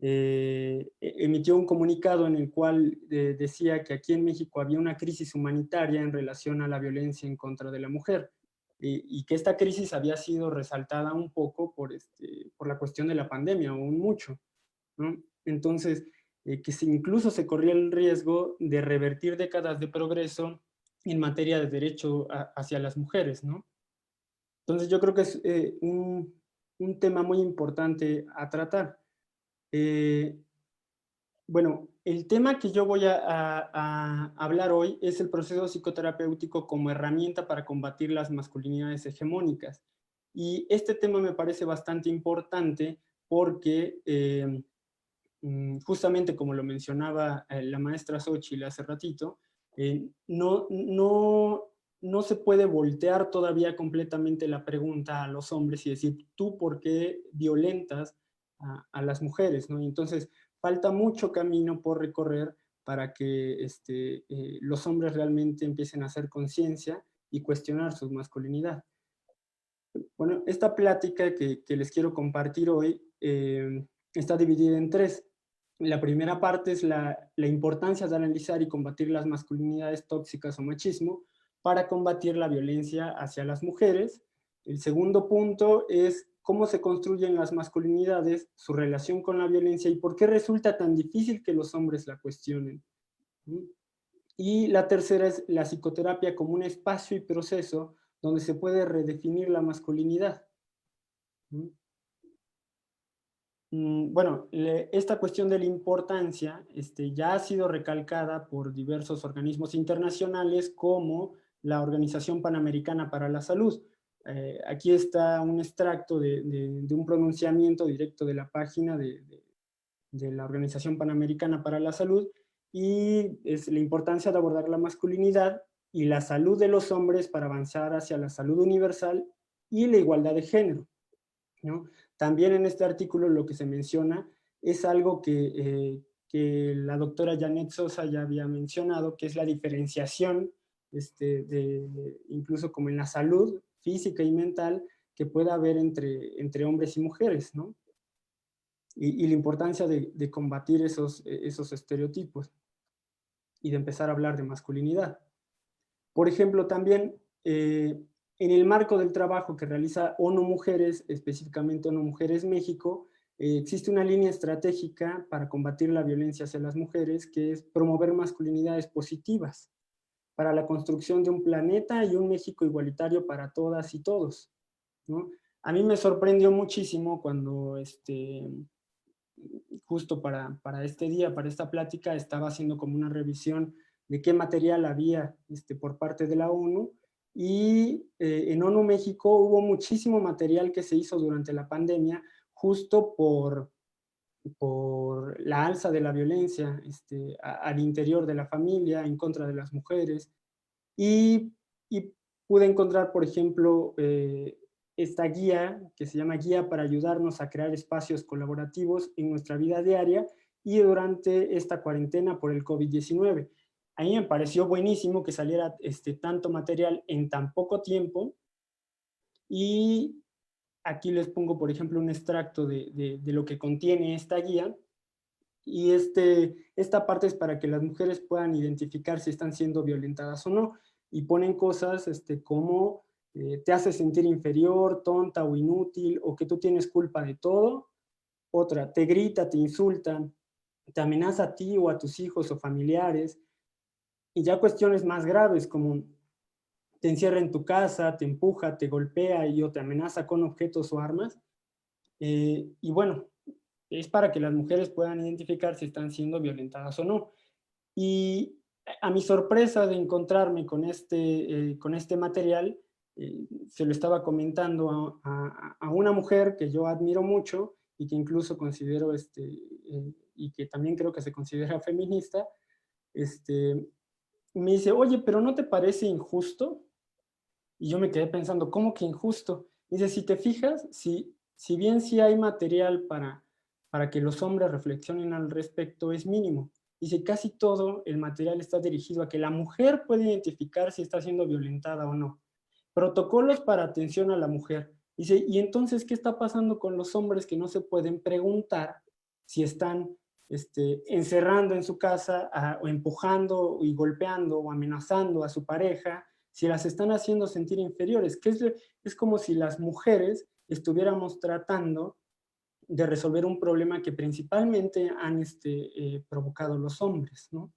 S4: emitió un comunicado en el cual decía que aquí en México había una crisis humanitaria en relación a la violencia en contra de la mujer y que esta crisis había sido resaltada un poco por la cuestión de la pandemia, o un mucho, ¿no? Entonces, incluso se corría el riesgo de revertir décadas de progreso en materia de derecho hacia las mujeres, ¿no? Entonces yo creo que es un tema muy importante a tratar. Bueno, el tema que yo voy a hablar hoy es el proceso psicoterapéutico como herramienta para combatir las masculinidades hegemónicas. Y este tema me parece bastante importante porque justamente como lo mencionaba la maestra Xochitl hace ratito, no se puede voltear todavía completamente la pregunta a los hombres y decir, ¿tú por qué violentas a las mujeres? ¿No? Y entonces, falta mucho camino por recorrer para que los hombres realmente empiecen a hacer conciencia y cuestionar su masculinidad. Bueno, esta plática que les quiero compartir hoy está dividida en tres. La primera parte es la importancia de analizar y combatir las masculinidades tóxicas o machismo para combatir la violencia hacia las mujeres. El segundo punto es cómo se construyen las masculinidades, su relación con la violencia y por qué resulta tan difícil que los hombres la cuestionen. Y la tercera es la psicoterapia como un espacio y proceso donde se puede redefinir la masculinidad. Bueno, esta cuestión de la importancia ya ha sido recalcada por diversos organismos internacionales como la Organización Panamericana para la Salud. Aquí está un extracto de un pronunciamiento directo de la página de la Organización Panamericana para la Salud, y es la importancia de abordar la masculinidad y la salud de los hombres para avanzar hacia la salud universal y la igualdad de género, ¿no? También en este artículo lo que se menciona es algo que la doctora Janet Sosa ya había mencionado, que es la diferenciación, incluso como en la salud física y mental, que pueda haber entre hombres y mujeres, ¿no? Y la importancia de combatir esos estereotipos y de empezar a hablar de masculinidad. Por ejemplo, también en el marco del trabajo que realiza ONU Mujeres, específicamente ONU Mujeres México, existe una línea estratégica para combatir la violencia hacia las mujeres, que es promover masculinidades positivas para la construcción de un planeta y un México igualitario para todas y todos, ¿no? A mí me sorprendió muchísimo cuando justo para este día, para esta plática, estaba haciendo como una revisión de qué material había por parte de la ONU, y en ONU México hubo muchísimo material que se hizo durante la pandemia, justo por la alza de la violencia al interior de la familia, en contra de las mujeres, y pude encontrar, por ejemplo, esta guía, que se llama Guía para ayudarnos a crear espacios colaborativos en nuestra vida diaria y durante esta cuarentena por el COVID-19. A mí me pareció buenísimo que saliera tanto material en tan poco tiempo, y aquí les pongo, por ejemplo, un extracto de lo que contiene esta guía, y esta parte es para que las mujeres puedan identificar si están siendo violentadas o no, y ponen cosas como te hace sentir inferior, tonta o inútil, o que tú tienes culpa de todo. Otra, te grita, te insulta, te amenaza a ti o a tus hijos o familiares. Y ya cuestiones más graves como te encierra en tu casa, te empuja, te golpea o te amenaza con objetos o armas. Y bueno, es para que las mujeres puedan identificar si están siendo violentadas o no. Y a mi sorpresa de encontrarme con este material, se lo estaba comentando a una mujer que yo admiro mucho y que incluso considero, y que también creo que se considera feminista, me dice, oye, pero ¿no te parece injusto? Y yo me quedé pensando, ¿cómo que injusto? Dice, si te fijas, si bien sí hay material para que los hombres reflexionen al respecto, es mínimo. Dice, casi todo el material está dirigido a que la mujer pueda identificar si está siendo violentada o no. Protocolos para atención a la mujer. Dice, ¿y entonces qué está pasando con los hombres que no se pueden preguntar si están encerrando en su casa o empujando y golpeando o amenazando a su pareja, si las están haciendo sentir inferiores? Que es como si las mujeres estuviéramos tratando de resolver un problema que principalmente han provocado los hombres, ¿no?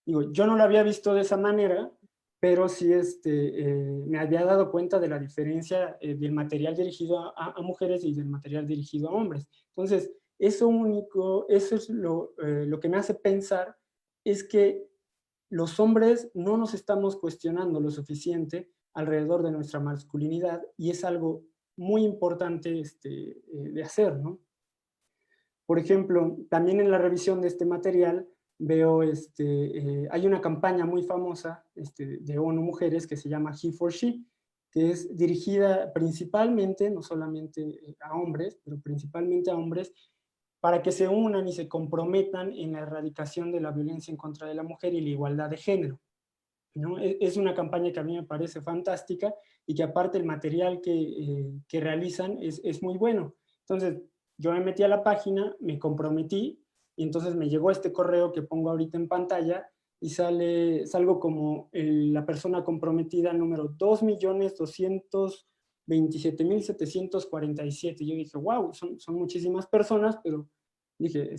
S4: Digo, yo no lo había visto de esa manera, pero sí me había dado cuenta de la diferencia del material dirigido a mujeres y del material dirigido a hombres. Entonces, eso es lo que me hace pensar, es que los hombres no nos estamos cuestionando lo suficiente alrededor de nuestra masculinidad, y es algo muy importante de hacer, ¿no? Por ejemplo, también en la revisión de este material veo, hay una campaña muy famosa de ONU Mujeres que se llama He for She, que es dirigida principalmente, no solamente a hombres, pero principalmente a hombres, para que se unan y se comprometan en la erradicación de la violencia en contra de la mujer y la igualdad de género, ¿no? Es una campaña que a mí me parece fantástica, y que aparte el material que realizan es muy bueno. Entonces, yo me metí a la página, me comprometí, y entonces me llegó este correo que pongo ahorita en pantalla, y salgo como la persona comprometida número 2.227.747. Yo dije, wow, son muchísimas personas, pero dije,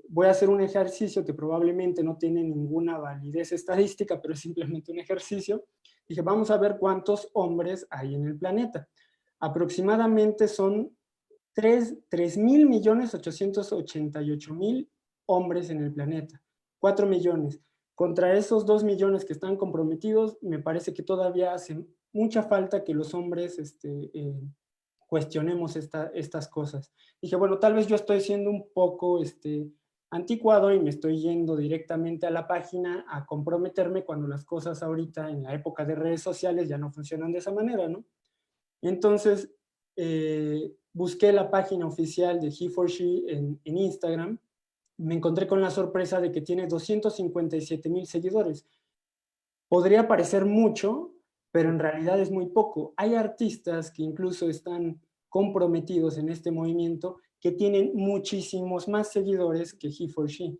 S4: voy a hacer un ejercicio que probablemente no tiene ninguna validez estadística, pero es simplemente un ejercicio. Dije, vamos a ver cuántos hombres hay en el planeta. Aproximadamente son 3.888.000 hombres en el planeta, 4 millones. Contra esos 2 millones que están comprometidos, me parece que todavía hace mucha falta que los hombres cuestionemos estas cosas. Dije, bueno, tal vez yo estoy siendo un poco anticuado y me estoy yendo directamente a la página a comprometerme, cuando las cosas ahorita en la época de redes sociales ya no funcionan de esa manera, ¿no? Entonces, busqué la página oficial de He for She en Instagram, me encontré con la sorpresa de que tiene 257,000 seguidores. Podría parecer mucho, pero en realidad es muy poco. Hay artistas que incluso están comprometidos en este movimiento que tienen muchísimos más seguidores que He4She.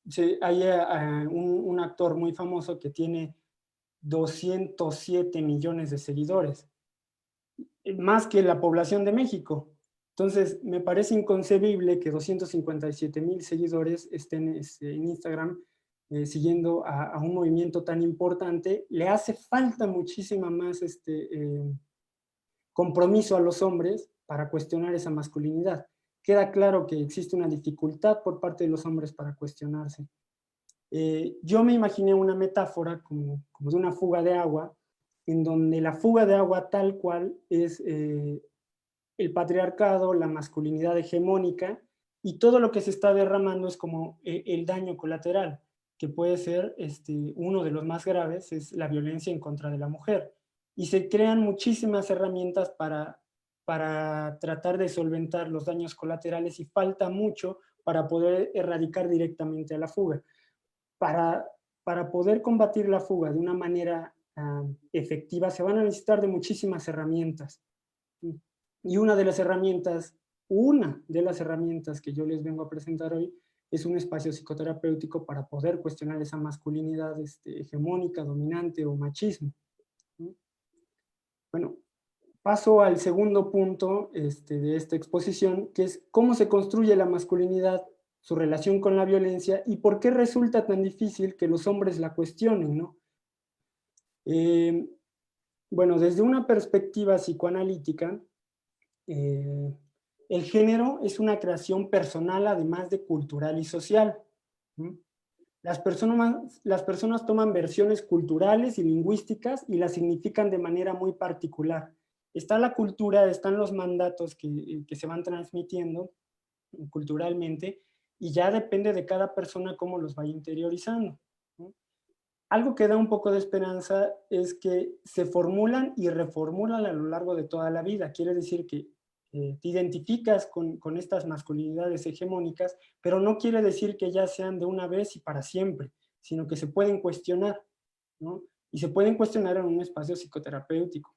S4: Sí, hay un actor muy famoso que tiene 207 millones de seguidores, más que la población de México. Entonces, me parece inconcebible que 257,000 seguidores estén en Instagram siguiendo a un movimiento tan importante. Le hace falta muchísima más compromiso a los hombres para cuestionar esa masculinidad. Queda claro que existe una dificultad por parte de los hombres para cuestionarse. Yo me imaginé una metáfora como de una fuga de agua, en donde la fuga de agua tal cual es el patriarcado, la masculinidad hegemónica, y todo lo que se está derramando es como el daño colateral, que puede ser uno de los más graves, es la violencia en contra de la mujer. Y se crean muchísimas herramientas para tratar de solventar los daños colaterales y falta mucho para poder erradicar directamente a la fuga. Para poder combatir la fuga de una manera efectiva se van a necesitar de muchísimas herramientas. Y una de las herramientas que yo les vengo a presentar hoy es un espacio psicoterapéutico para poder cuestionar esa masculinidad hegemónica, dominante o machismo. Bueno, paso al segundo punto de esta exposición, que es cómo se construye la masculinidad, su relación con la violencia y por qué resulta tan difícil que los hombres la cuestionen, ¿no? Bueno, desde una perspectiva psicoanalítica, el género es una creación personal, además de cultural y social. Las personas toman versiones culturales y lingüísticas y las significan de manera muy particular. Está la cultura, están los mandatos que se van transmitiendo culturalmente y ya depende de cada persona cómo los vaya interiorizando, ¿no? Algo que da un poco de esperanza es que se formulan y reformulan a lo largo de toda la vida. Quiere decir que te identificas con estas masculinidades hegemónicas, pero no quiere decir que ya sean de una vez y para siempre, sino que se pueden cuestionar, ¿no? Y se pueden cuestionar en un espacio psicoterapéutico.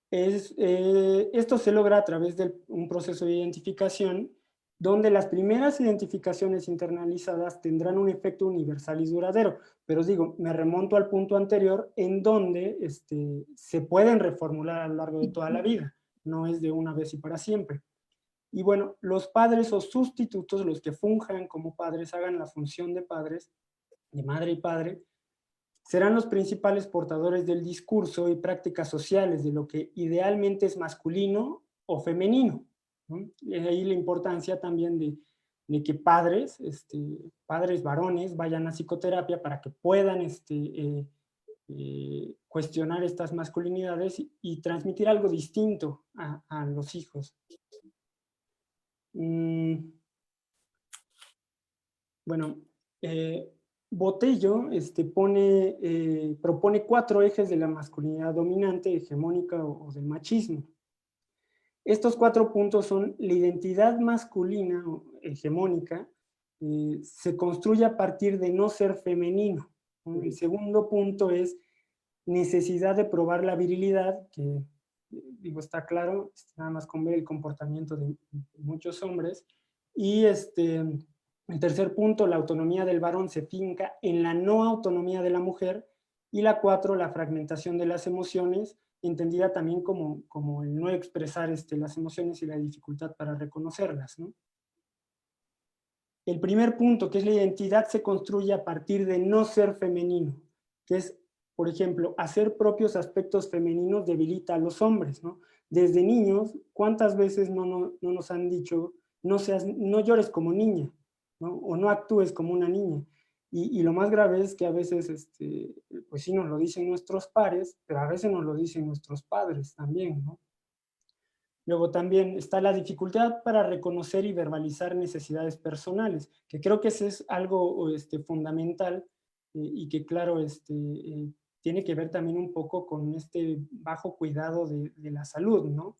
S4: Esto se logra a través de un proceso de identificación donde las primeras identificaciones internalizadas tendrán un efecto universal y duradero. Pero os digo, me remonto al punto anterior en donde se pueden reformular a lo largo de toda la vida, no es de una vez y para siempre. Y bueno, los padres o sustitutos, los que funjan como padres, hagan la función de padres, de madre y padre, serán los principales portadores del discurso y prácticas sociales de lo que idealmente es masculino o femenino, ¿no? Y ahí la importancia también de que padres varones vayan a psicoterapia para que puedan cuestionar estas masculinidades y transmitir algo distinto a los hijos. Bueno, Botello propone 4 ejes de la masculinidad dominante, hegemónica o del machismo. Estos 4 puntos son: la identidad masculina o hegemónica se construye a partir de no ser femenino. El segundo punto es necesidad de probar la virilidad, que digo, está claro, nada más con ver el comportamiento de muchos hombres. Y el tercer punto, la autonomía del varón se finca en la no autonomía de la mujer. Y la 4, la fragmentación de las emociones, entendida también como el no expresar las emociones y la dificultad para reconocerlas, ¿no? El primer punto, que es la identidad, se construye a partir de no ser femenino, que es, por ejemplo, hacer propios aspectos femeninos debilita a los hombres, ¿no? Desde niños, ¿cuántas veces no nos han dicho no llores como niña, ¿no? O no actúes como una niña? Y lo más grave es que a veces, pues sí nos lo dicen nuestros pares, pero a veces nos lo dicen nuestros padres también, ¿no? Luego también está la dificultad para reconocer y verbalizar necesidades personales, que creo que eso es algo fundamental y que claro, tiene que ver también un poco con este bajo cuidado de la salud, ¿no?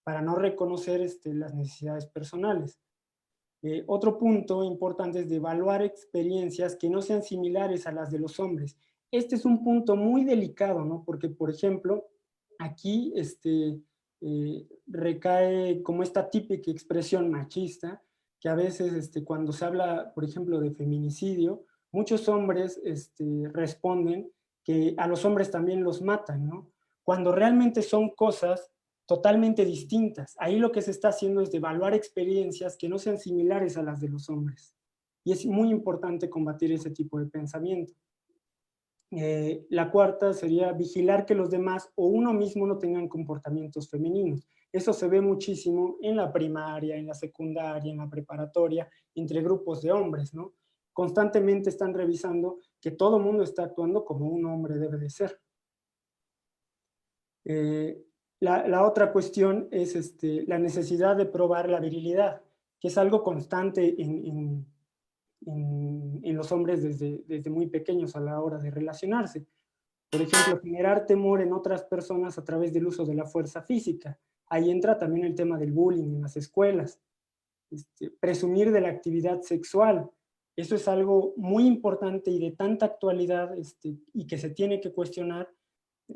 S4: para no reconocer las necesidades personales. Otro punto importante es de evaluar experiencias que no sean similares a las de los hombres. Este es un punto muy delicado, ¿no? Porque, por ejemplo, aquí recae como esta típica expresión machista, que a veces cuando se habla, por ejemplo, de feminicidio, muchos hombres responden que a los hombres también los matan, ¿no? Cuando realmente son cosas totalmente distintas. Ahí lo que se está haciendo es de evaluar experiencias que no sean similares a las de los hombres. Y es muy importante combatir ese tipo de pensamiento. La cuarta sería vigilar que los demás o uno mismo no tengan comportamientos femeninos. Eso se ve muchísimo en la primaria, en la secundaria, en la preparatoria, entre grupos de hombres, ¿no? Constantemente están revisando que todo mundo está actuando como un hombre debe de ser. La otra cuestión es la necesidad de probar la virilidad, que es algo constante en los hombres desde muy pequeños a la hora de relacionarse. Por ejemplo, generar temor en otras personas a través del uso de la fuerza física. Ahí entra también el tema del bullying en las escuelas. Presumir de la actividad sexual. Eso es algo muy importante y de tanta actualidad y que se tiene que cuestionar.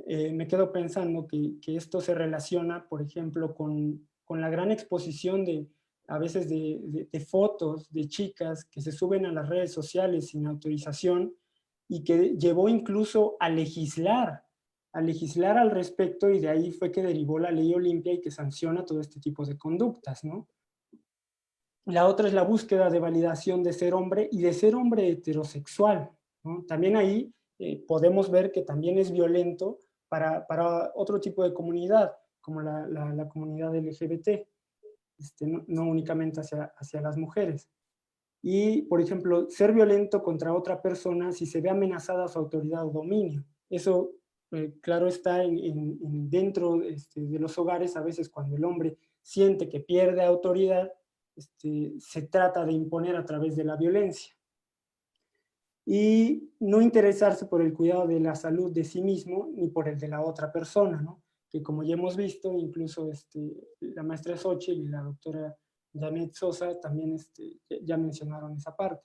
S4: Me quedo pensando que esto se relaciona, por ejemplo, con la gran exposición a veces de fotos de chicas que se suben a las redes sociales sin autorización y que llevó incluso a legislar al respecto, y de ahí fue que derivó la ley Olimpia y que sanciona todo este tipo de conductas, ¿no? La otra es la búsqueda de validación de ser hombre y de ser hombre heterosexual, ¿no? También ahí podemos ver que también es violento para otro tipo de comunidad, como la comunidad LGBT, no únicamente hacia las mujeres. Y, por ejemplo, ser violento contra otra persona si se ve amenazada su autoridad o dominio. Eso, claro, está dentro de los hogares. A veces cuando el hombre siente que pierde autoridad, se trata de imponer a través de la violencia. Y no interesarse por el cuidado de la salud de sí mismo ni por el de la otra persona, ¿no? Que como ya hemos visto, incluso la maestra Xochitl y la doctora Janet Sosa también ya mencionaron esa parte.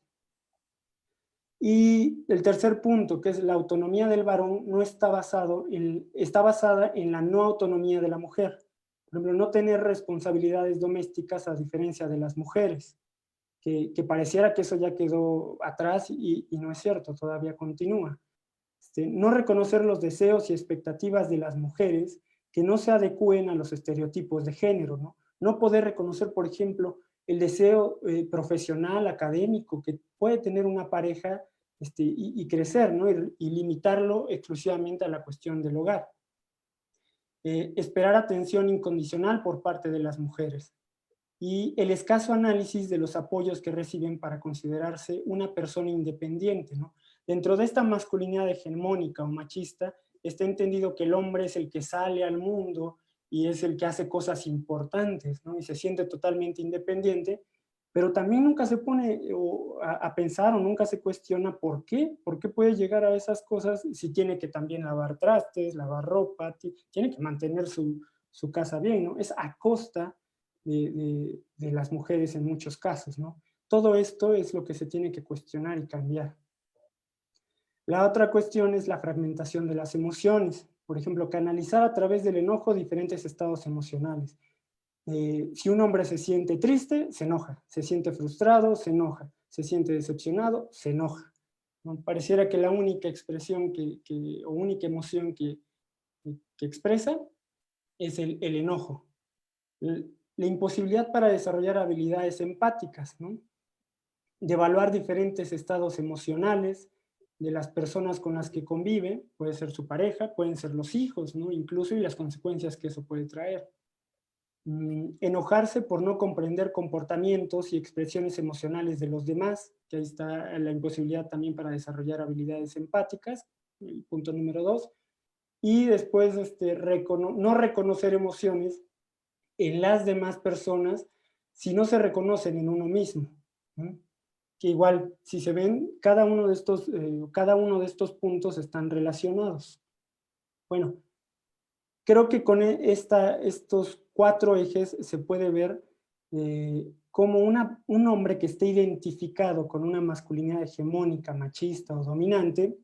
S4: Y el tercer punto, que es la autonomía del varón, no está basada en la no autonomía de la mujer. Por ejemplo, no tener responsabilidades domésticas a diferencia de las mujeres, que pareciera que eso ya quedó atrás y no es cierto, todavía continúa. No reconocer los deseos y expectativas de las mujeres que no se adecúen a los estereotipos de género, ¿no? No poder reconocer, por ejemplo, el deseo profesional, académico, que puede tener una pareja y crecer, ¿no? Y limitarlo exclusivamente a la cuestión del hogar. Esperar atención incondicional por parte de las mujeres. Y el escaso análisis de los apoyos que reciben para considerarse una persona independiente, ¿no? Dentro de esta masculinidad hegemónica o machista, está entendido que el hombre es el que sale al mundo y es el que hace cosas importantes, ¿no? Y se siente totalmente independiente, pero también nunca se pone a pensar o nunca se cuestiona por qué puede llegar a esas cosas si tiene que también lavar trastes, lavar ropa, tiene que mantener su casa bien, ¿no? Es a costa de las mujeres en muchos casos, ¿no? Todo esto es lo que se tiene que cuestionar y cambiar. La otra cuestión es la fragmentación de las emociones. Por ejemplo, canalizar a través del enojo diferentes estados emocionales. Si un hombre se siente triste, se enoja. Se siente frustrado, se enoja. Se siente decepcionado, se enoja, ¿no? Pareciera que la única expresión o única emoción que expresa es el enojo. La imposibilidad para desarrollar habilidades empáticas, ¿no? De evaluar diferentes estados emocionales de las personas con las que convive, puede ser su pareja, pueden ser los hijos, ¿no? Incluso, y las consecuencias que eso puede traer. Enojarse por no comprender comportamientos y expresiones emocionales de los demás, que ahí está la imposibilidad también para desarrollar habilidades empáticas, el punto número 2. Y después no reconocer emociones en las demás personas si no se reconocen en uno mismo, ¿no? Que igual, si se ven, cada uno de estos puntos están relacionados. Bueno, creo que con estos 4 ejes se puede ver como un hombre que esté identificado con una masculinidad hegemónica, machista o dominante,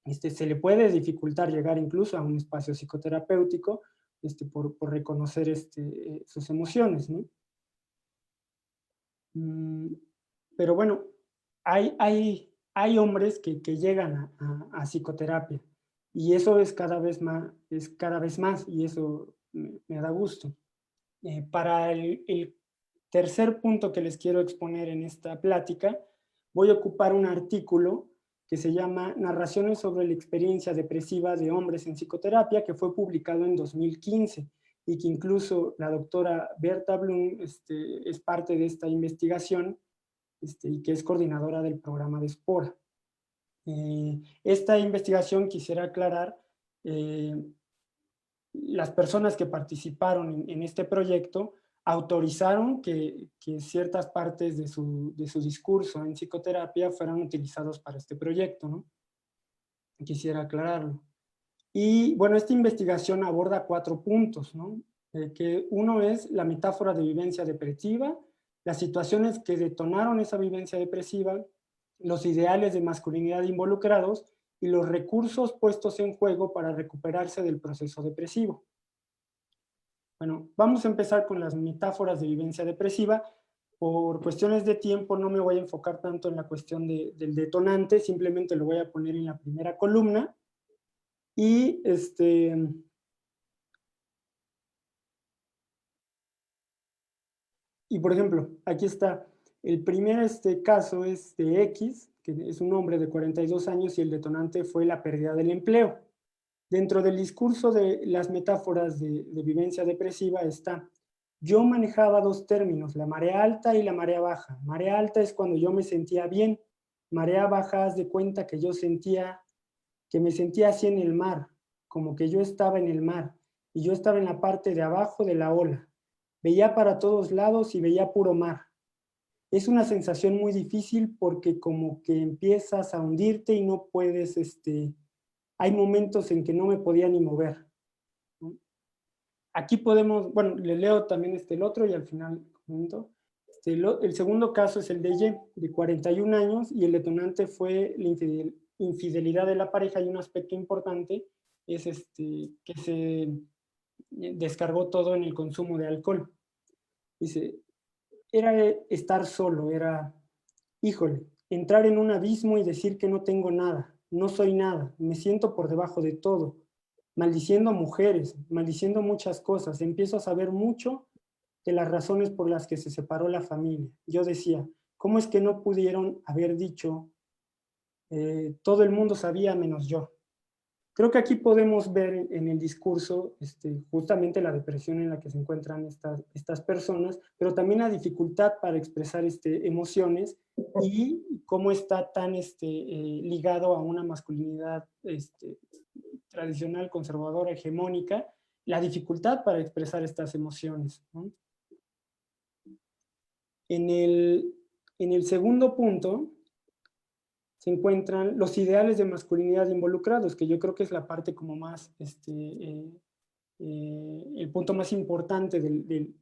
S4: se le puede dificultar llegar incluso a un espacio psicoterapéutico por reconocer sus emociones, ¿no? Pero bueno, hay hombres que llegan a psicoterapia y eso es cada vez más y eso me da gusto. Para el tercer punto que les quiero exponer en esta plática, voy a ocupar un artículo que se llama Narraciones sobre la experiencia depresiva de hombres en psicoterapia, que fue publicado en 2015 y que incluso la doctora Berta Blum es parte de esta investigación y que es coordinadora del programa de Espora. Esta investigación, quisiera aclarar, las personas que participaron en este proyecto autorizaron que ciertas partes de su discurso en psicoterapia fueran utilizados para este proyecto, ¿no? Quisiera aclararlo. Y bueno, esta investigación aborda 4 puntos, ¿no? Que uno es la metáfora de vivencia depresiva, las situaciones que detonaron esa vivencia depresiva, los ideales de masculinidad involucrados y los recursos puestos en juego para recuperarse del proceso depresivo. Bueno, vamos a empezar con las metáforas de vivencia depresiva. Por cuestiones de tiempo no me voy a enfocar tanto en la cuestión del detonante, simplemente lo voy a poner en la primera columna. Y por ejemplo, aquí está, el primer caso es de X, que es un hombre de 42 años y el detonante fue la pérdida del empleo. Dentro del discurso de las metáforas de vivencia depresiva está, yo manejaba 2 términos, la marea alta y la marea baja. Marea alta es cuando yo me sentía bien, marea baja haz de cuenta que me sentía así en el mar, como que yo estaba en el mar y yo estaba en la parte de abajo de la ola. Veía para todos lados y veía puro mar. Es una sensación muy difícil porque como que empiezas a hundirte y no puedes, hay momentos en que no me podía ni mover, ¿no? Aquí podemos, bueno, le leo también el otro y al final comento. El segundo caso es el de Y, de 41 años, y el detonante fue la infidelidad de la pareja, y un aspecto importante es que se descargó todo en el consumo de alcohol. Dice, era estar solo, era, híjole, entrar en un abismo y decir que no tengo nada, no soy nada, me siento por debajo de todo, maldiciendo a mujeres, maldiciendo muchas cosas, empiezo a saber mucho de las razones por las que se separó la familia. Yo decía, ¿cómo es que no pudieron haber dicho, todo el mundo sabía menos yo? Creo que aquí podemos ver en el discurso justamente la depresión en la que se encuentran estas personas, pero también la dificultad para expresar emociones y cómo está tan ligado a una masculinidad tradicional, conservadora, hegemónica, la dificultad para expresar estas emociones, ¿no? En el segundo punto se encuentran los ideales de masculinidad involucrados, que yo creo que es la parte como más, el punto más importante del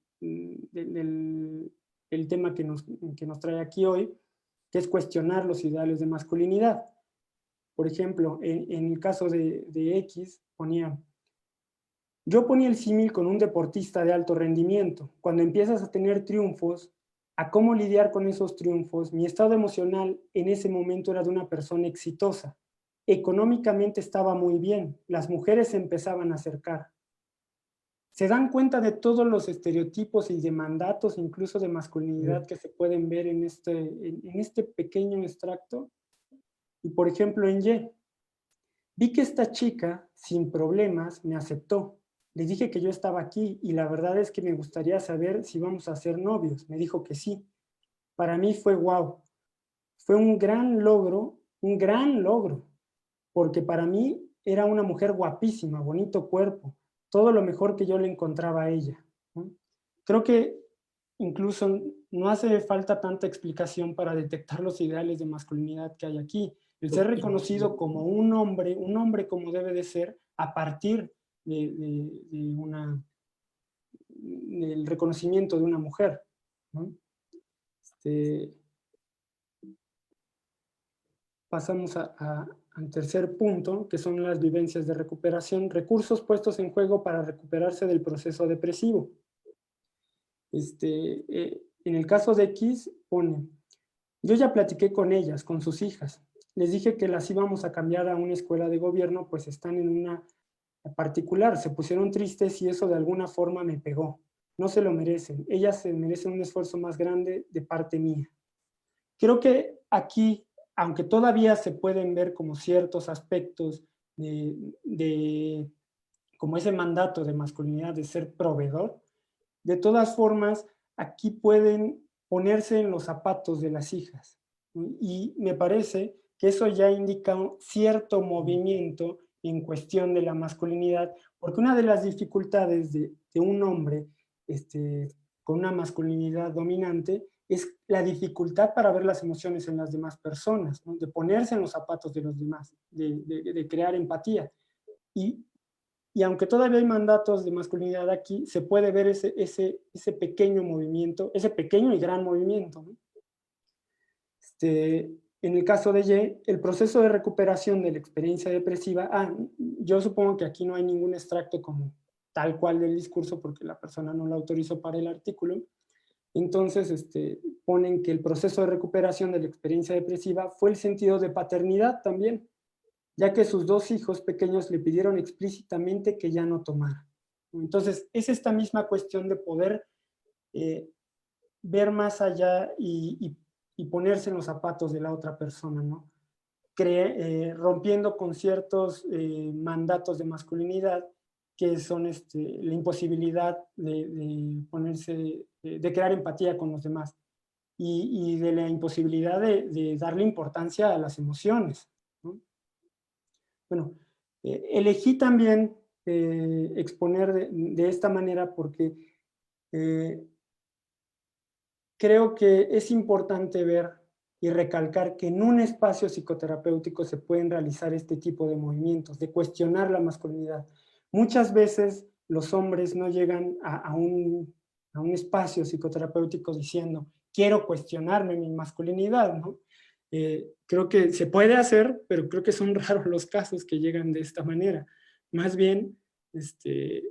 S4: tema que nos trae aquí hoy, que es cuestionar los ideales de masculinidad. Por ejemplo, en el caso de X, yo ponía el símil con un deportista de alto rendimiento. Cuando empiezas a tener triunfos, a cómo lidiar con esos triunfos, mi estado emocional en ese momento era de una persona exitosa. Económicamente estaba muy bien, las mujeres se empezaban a acercar. ¿Se dan cuenta de todos los estereotipos y de mandatos, incluso de masculinidad, que se pueden ver en este pequeño extracto? Y por ejemplo en Y, vi que esta chica, sin problemas, me aceptó. Le dije que yo estaba aquí y la verdad es que me gustaría saber si vamos a ser novios. Me dijo que sí. Para mí fue wow. Fue un gran logro, porque para mí era una mujer guapísima, bonito cuerpo, todo lo mejor que yo le encontraba a ella, ¿no? Creo que incluso no hace falta tanta explicación para detectar los ideales de masculinidad que hay aquí. El ser reconocido como un hombre como debe de ser, a partir del reconocimiento de una mujer, ¿no? Pasamos al tercer punto, que son las vivencias de recuperación, recursos puestos en juego para recuperarse del proceso depresivo. En el caso de X, pone, yo ya platiqué con ellas, con sus hijas, les dije que las íbamos a cambiar a una escuela de gobierno, pues están en una particular, se pusieron tristes y eso de alguna forma me pegó. No se lo merecen, ellas se merecen un esfuerzo más grande de parte mía. Creo que aquí, aunque todavía se pueden ver como ciertos aspectos como ese mandato de masculinidad de ser proveedor, de todas formas, aquí pueden ponerse en los zapatos de las hijas. Y me parece que eso ya indica un cierto movimiento en cuestión de la masculinidad, porque una de las dificultades de un hombre con una masculinidad dominante es la dificultad para ver las emociones en las demás personas, ¿no? De ponerse en los zapatos de los demás, de crear empatía. Y aunque todavía hay mandatos de masculinidad aquí, se puede ver ese pequeño movimiento, ese pequeño y gran movimiento, ¿no? En el caso de Y, el proceso de recuperación de la experiencia depresiva, yo supongo que aquí no hay ningún extracto como tal cual del discurso porque la persona no lo autorizó para el artículo. Entonces, ponen que el proceso de recuperación de la experiencia depresiva fue el sentido de paternidad también, ya que sus dos hijos pequeños le pidieron explícitamente que ya no tomara. Entonces, es esta misma cuestión de poder ver más allá y ponerse en los zapatos de la otra persona, ¿no? Rompiendo con ciertos mandatos de masculinidad que son la imposibilidad de ponerse, de crear empatía con los demás y de la imposibilidad de darle importancia a las emociones, ¿no? Bueno, elegí también exponer de esta manera porque creo que es importante ver y recalcar que en un espacio psicoterapéutico se pueden realizar este tipo de movimientos, de cuestionar la masculinidad. Muchas veces los hombres no llegan a un espacio psicoterapéutico diciendo, quiero cuestionarme mi masculinidad, ¿no? Creo que se puede hacer, pero creo que son raros los casos que llegan de esta manera. Más bien,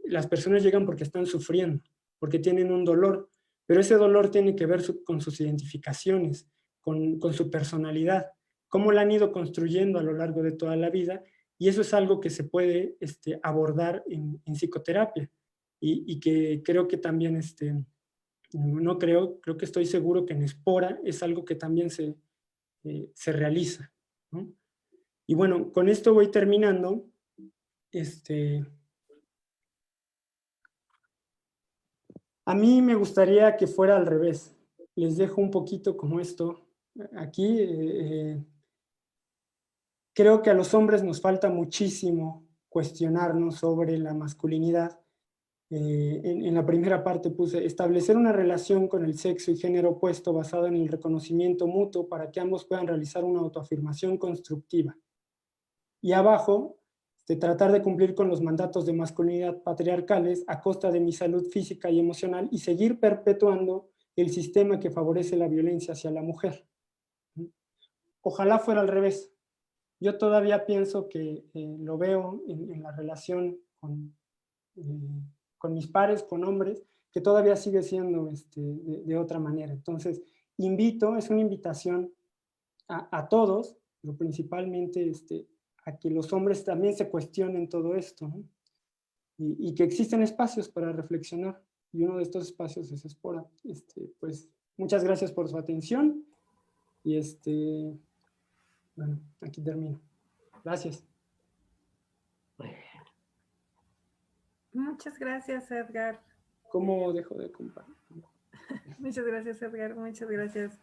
S4: las personas llegan porque están sufriendo, porque tienen un dolor, pero ese dolor tiene que ver con sus identificaciones, con su personalidad, cómo la han ido construyendo a lo largo de toda la vida, y eso es algo que se puede abordar en psicoterapia, y que creo que también, creo que estoy seguro que en Espora es algo que también se realiza, ¿no? Y bueno, con esto voy terminando. A mí me gustaría que fuera al revés. Les dejo un poquito como esto aquí. Creo que a los hombres nos falta muchísimo cuestionarnos sobre la masculinidad. En la primera parte puse establecer una relación con el sexo y género opuesto basada en el reconocimiento mutuo para que ambos puedan realizar una autoafirmación constructiva. Y abajo, tratar de cumplir con los mandatos de masculinidad patriarcales a costa de mi salud física y emocional y seguir perpetuando el sistema que favorece la violencia hacia la mujer. Ojalá fuera al revés. Yo todavía pienso que lo veo en la relación con mis pares, con hombres, que todavía sigue siendo de otra manera. Entonces, es una invitación a todos, pero principalmente a que los hombres también se cuestionen todo esto, ¿no? Y que existen espacios para reflexionar, y uno de estos espacios es Espora. Pues, muchas gracias por su atención, y bueno, aquí termino. Gracias.
S1: Muchas gracias, Edgar.
S4: ¿Cómo dejo de compartir?
S1: Muchas gracias, Edgar. Muchas gracias,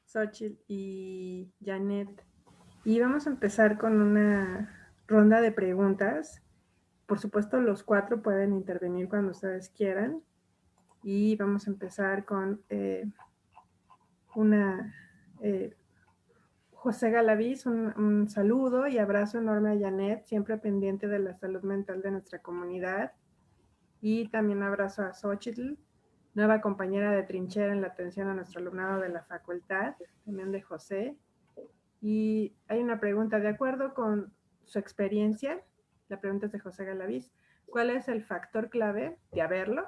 S1: Xochitl y Janet. Y vamos a empezar con una ronda de preguntas. Por supuesto, los 4 pueden intervenir cuando ustedes quieran. Y vamos a empezar con José Galaviz, un saludo y abrazo enorme a Janet, siempre pendiente de la salud mental de nuestra comunidad. Y también abrazo a Xochitl, nueva compañera de trinchera en la atención a nuestro alumnado de la facultad, también de José. Y hay una pregunta, de acuerdo con su experiencia, la pregunta es de José Galaviz, ¿cuál es el factor clave, de haberlo,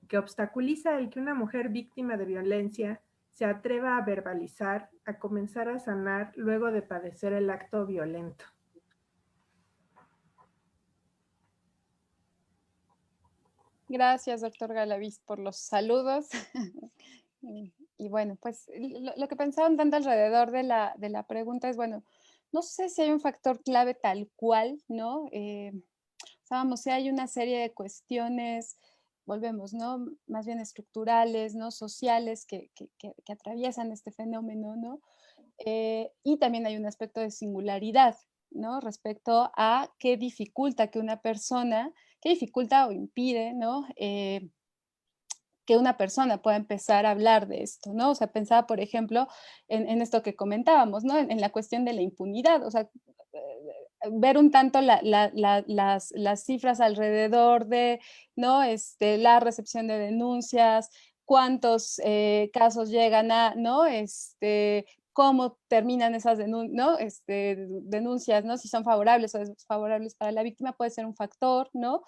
S1: que obstaculiza el que una mujer víctima de violencia se atreva a verbalizar, a comenzar a sanar luego de padecer el acto violento?
S3: Gracias, doctor Galaviz, por los saludos. Y bueno, pues lo que pensaba un tanto alrededor de la pregunta es, bueno, no sé si hay un factor clave tal cual, ¿no? Vamos, si hay una serie de cuestiones, volvemos, ¿no? Más bien estructurales, ¿no? Sociales que atraviesan este fenómeno, ¿no? Y también hay un aspecto de singularidad, ¿no? Respecto a qué dificulta que una persona, qué dificulta o impide, ¿no? Que una persona pueda empezar a hablar de esto, ¿no? O sea, pensaba, por ejemplo, en esto que comentábamos, ¿no? En la cuestión de la impunidad, o sea, ver un tanto las cifras alrededor de, ¿no? La recepción de denuncias, cuántos casos llegan a, ¿no? Cómo terminan esas ¿no? Denuncias, ¿no? Si son favorables o desfavorables para la víctima, puede ser un factor, ¿no?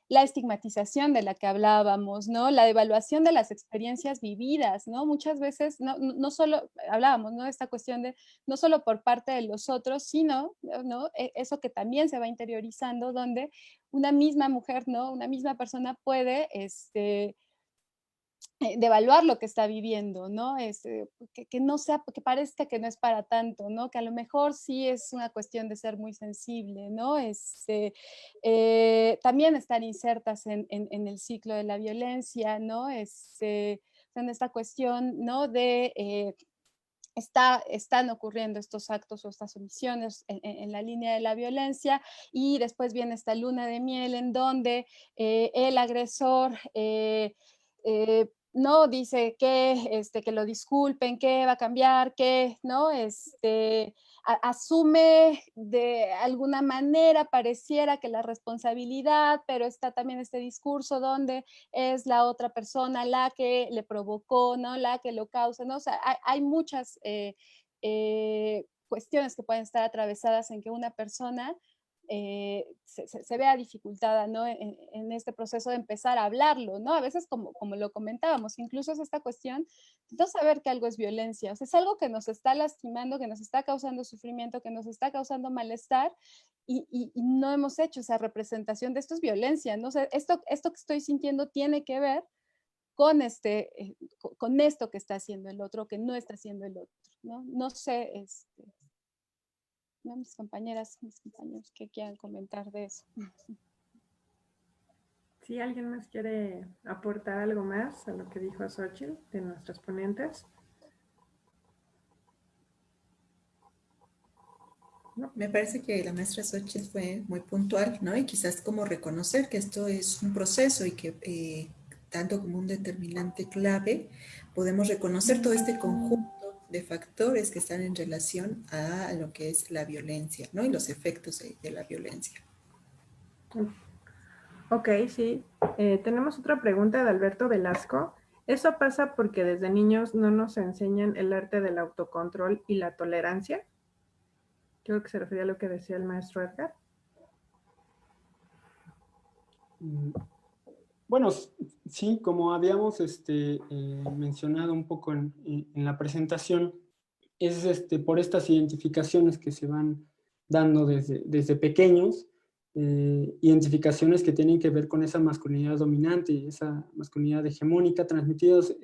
S3: La estigmatización de la que hablábamos, ¿no? La evaluación de las experiencias vividas, ¿no? Muchas veces, no solo hablábamos, ¿no? Esta cuestión de no solo por parte de los otros, sino, ¿no? Eso que también se va interiorizando, donde una misma mujer, ¿no? Una misma persona puede, devaluar lo que está viviendo, ¿no? Que no sea, que parezca que no es para tanto, ¿no? Que a lo mejor sí es una cuestión de ser muy sensible, ¿no? También estar insertas en el ciclo de la violencia, ¿no? En esta cuestión, ¿no? De están ocurriendo estos actos o estas omisiones en la línea de la violencia, y después viene esta luna de miel en donde el agresor no dice que lo disculpen, que va a cambiar, que no, asume de alguna manera, pareciera que la responsabilidad, pero está también este discurso donde es la otra persona la que le provocó, ¿no? La que lo causa, ¿no? O sea, hay muchas cuestiones que pueden estar atravesadas en que una persona se vea dificultada, ¿no? En este proceso de empezar a hablarlo, ¿no? A veces, como lo comentábamos, incluso es esta cuestión de no saber que algo es violencia, o sea, es algo que nos está lastimando, que nos está causando sufrimiento, que nos está causando malestar, y no hemos hecho esa representación de esto es violencia, ¿no? O sea, esto que estoy sintiendo tiene que ver con, con esto que está haciendo el otro, que no está haciendo el otro, ¿no? No sé, ¿no? Mis compañeras, mis compañeros que quieran comentar de eso.
S1: Si alguien más quiere aportar algo más a lo que dijo Xochitl de nuestras ponentes.
S2: No, me parece que la maestra Xochitl fue muy puntual, ¿no? Y quizás como reconocer que esto es un proceso y que tanto como un determinante clave, podemos reconocer todo este conjunto de factores que están en relación a lo que es la violencia, ¿no? Y los efectos de la violencia.
S1: Ok, sí. Tenemos otra pregunta de Alberto Velasco. ¿Eso pasa porque desde niños no nos enseñan el arte del autocontrol y la tolerancia? Creo que se refería a lo que decía el maestro Edgar.
S4: Bueno, sí, como habíamos mencionado un poco en la presentación, es por estas identificaciones que se van dando desde pequeños, identificaciones que tienen que ver con esa masculinidad dominante, esa masculinidad hegemónica, transmitidos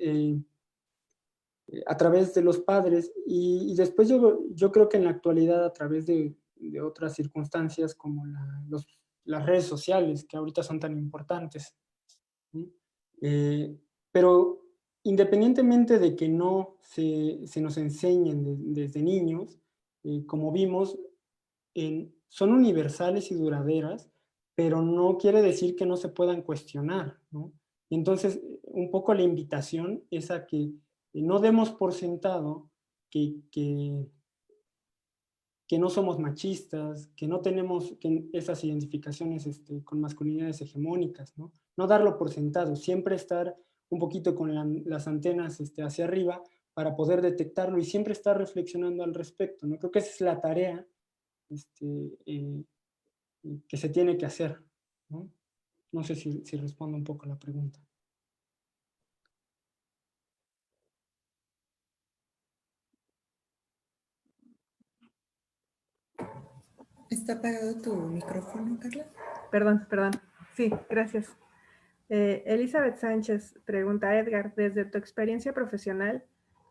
S4: a través de los padres, y después yo creo que en la actualidad a través de otras circunstancias como las redes sociales, que ahorita son tan importantes. Pero independientemente de que no se nos enseñen desde niños, como vimos, son universales y duraderas, pero no quiere decir que no se puedan cuestionar, ¿no? Y entonces, un poco la invitación es a que no demos por sentado que no somos machistas, que no tenemos esas identificaciones con masculinidades hegemónicas, ¿no? No darlo por sentado, siempre estar un poquito con las antenas hacia arriba para poder detectarlo y siempre estar reflexionando al respecto, ¿no? Creo que esa es la tarea que se tiene que hacer, ¿no? No sé si respondo un poco a la pregunta.
S2: ¿Está apagado tu micrófono, Carla?
S1: Perdón. Sí, gracias. Elizabeth Sánchez pregunta a Edgar, desde tu experiencia profesional,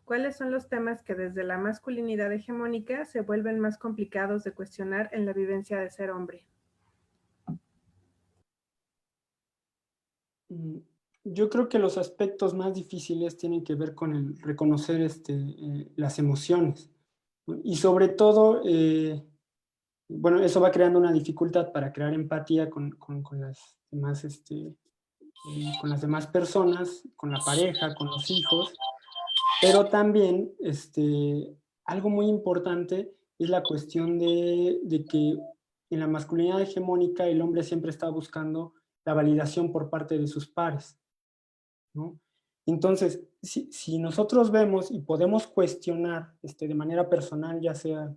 S1: ¿cuáles son los temas que desde la masculinidad hegemónica se vuelven más complicados de cuestionar en la vivencia de ser hombre?
S4: Yo creo que los aspectos más difíciles tienen que ver con el reconocer las emociones. Y sobre todo, bueno, eso va creando una dificultad para crear empatía con las demás, con las demás personas, con la pareja, con los hijos. Pero también algo muy importante es la cuestión de que en la masculinidad hegemónica el hombre siempre está buscando la validación por parte de sus pares, ¿no? Entonces, si nosotros vemos y podemos cuestionar de manera personal, ya sea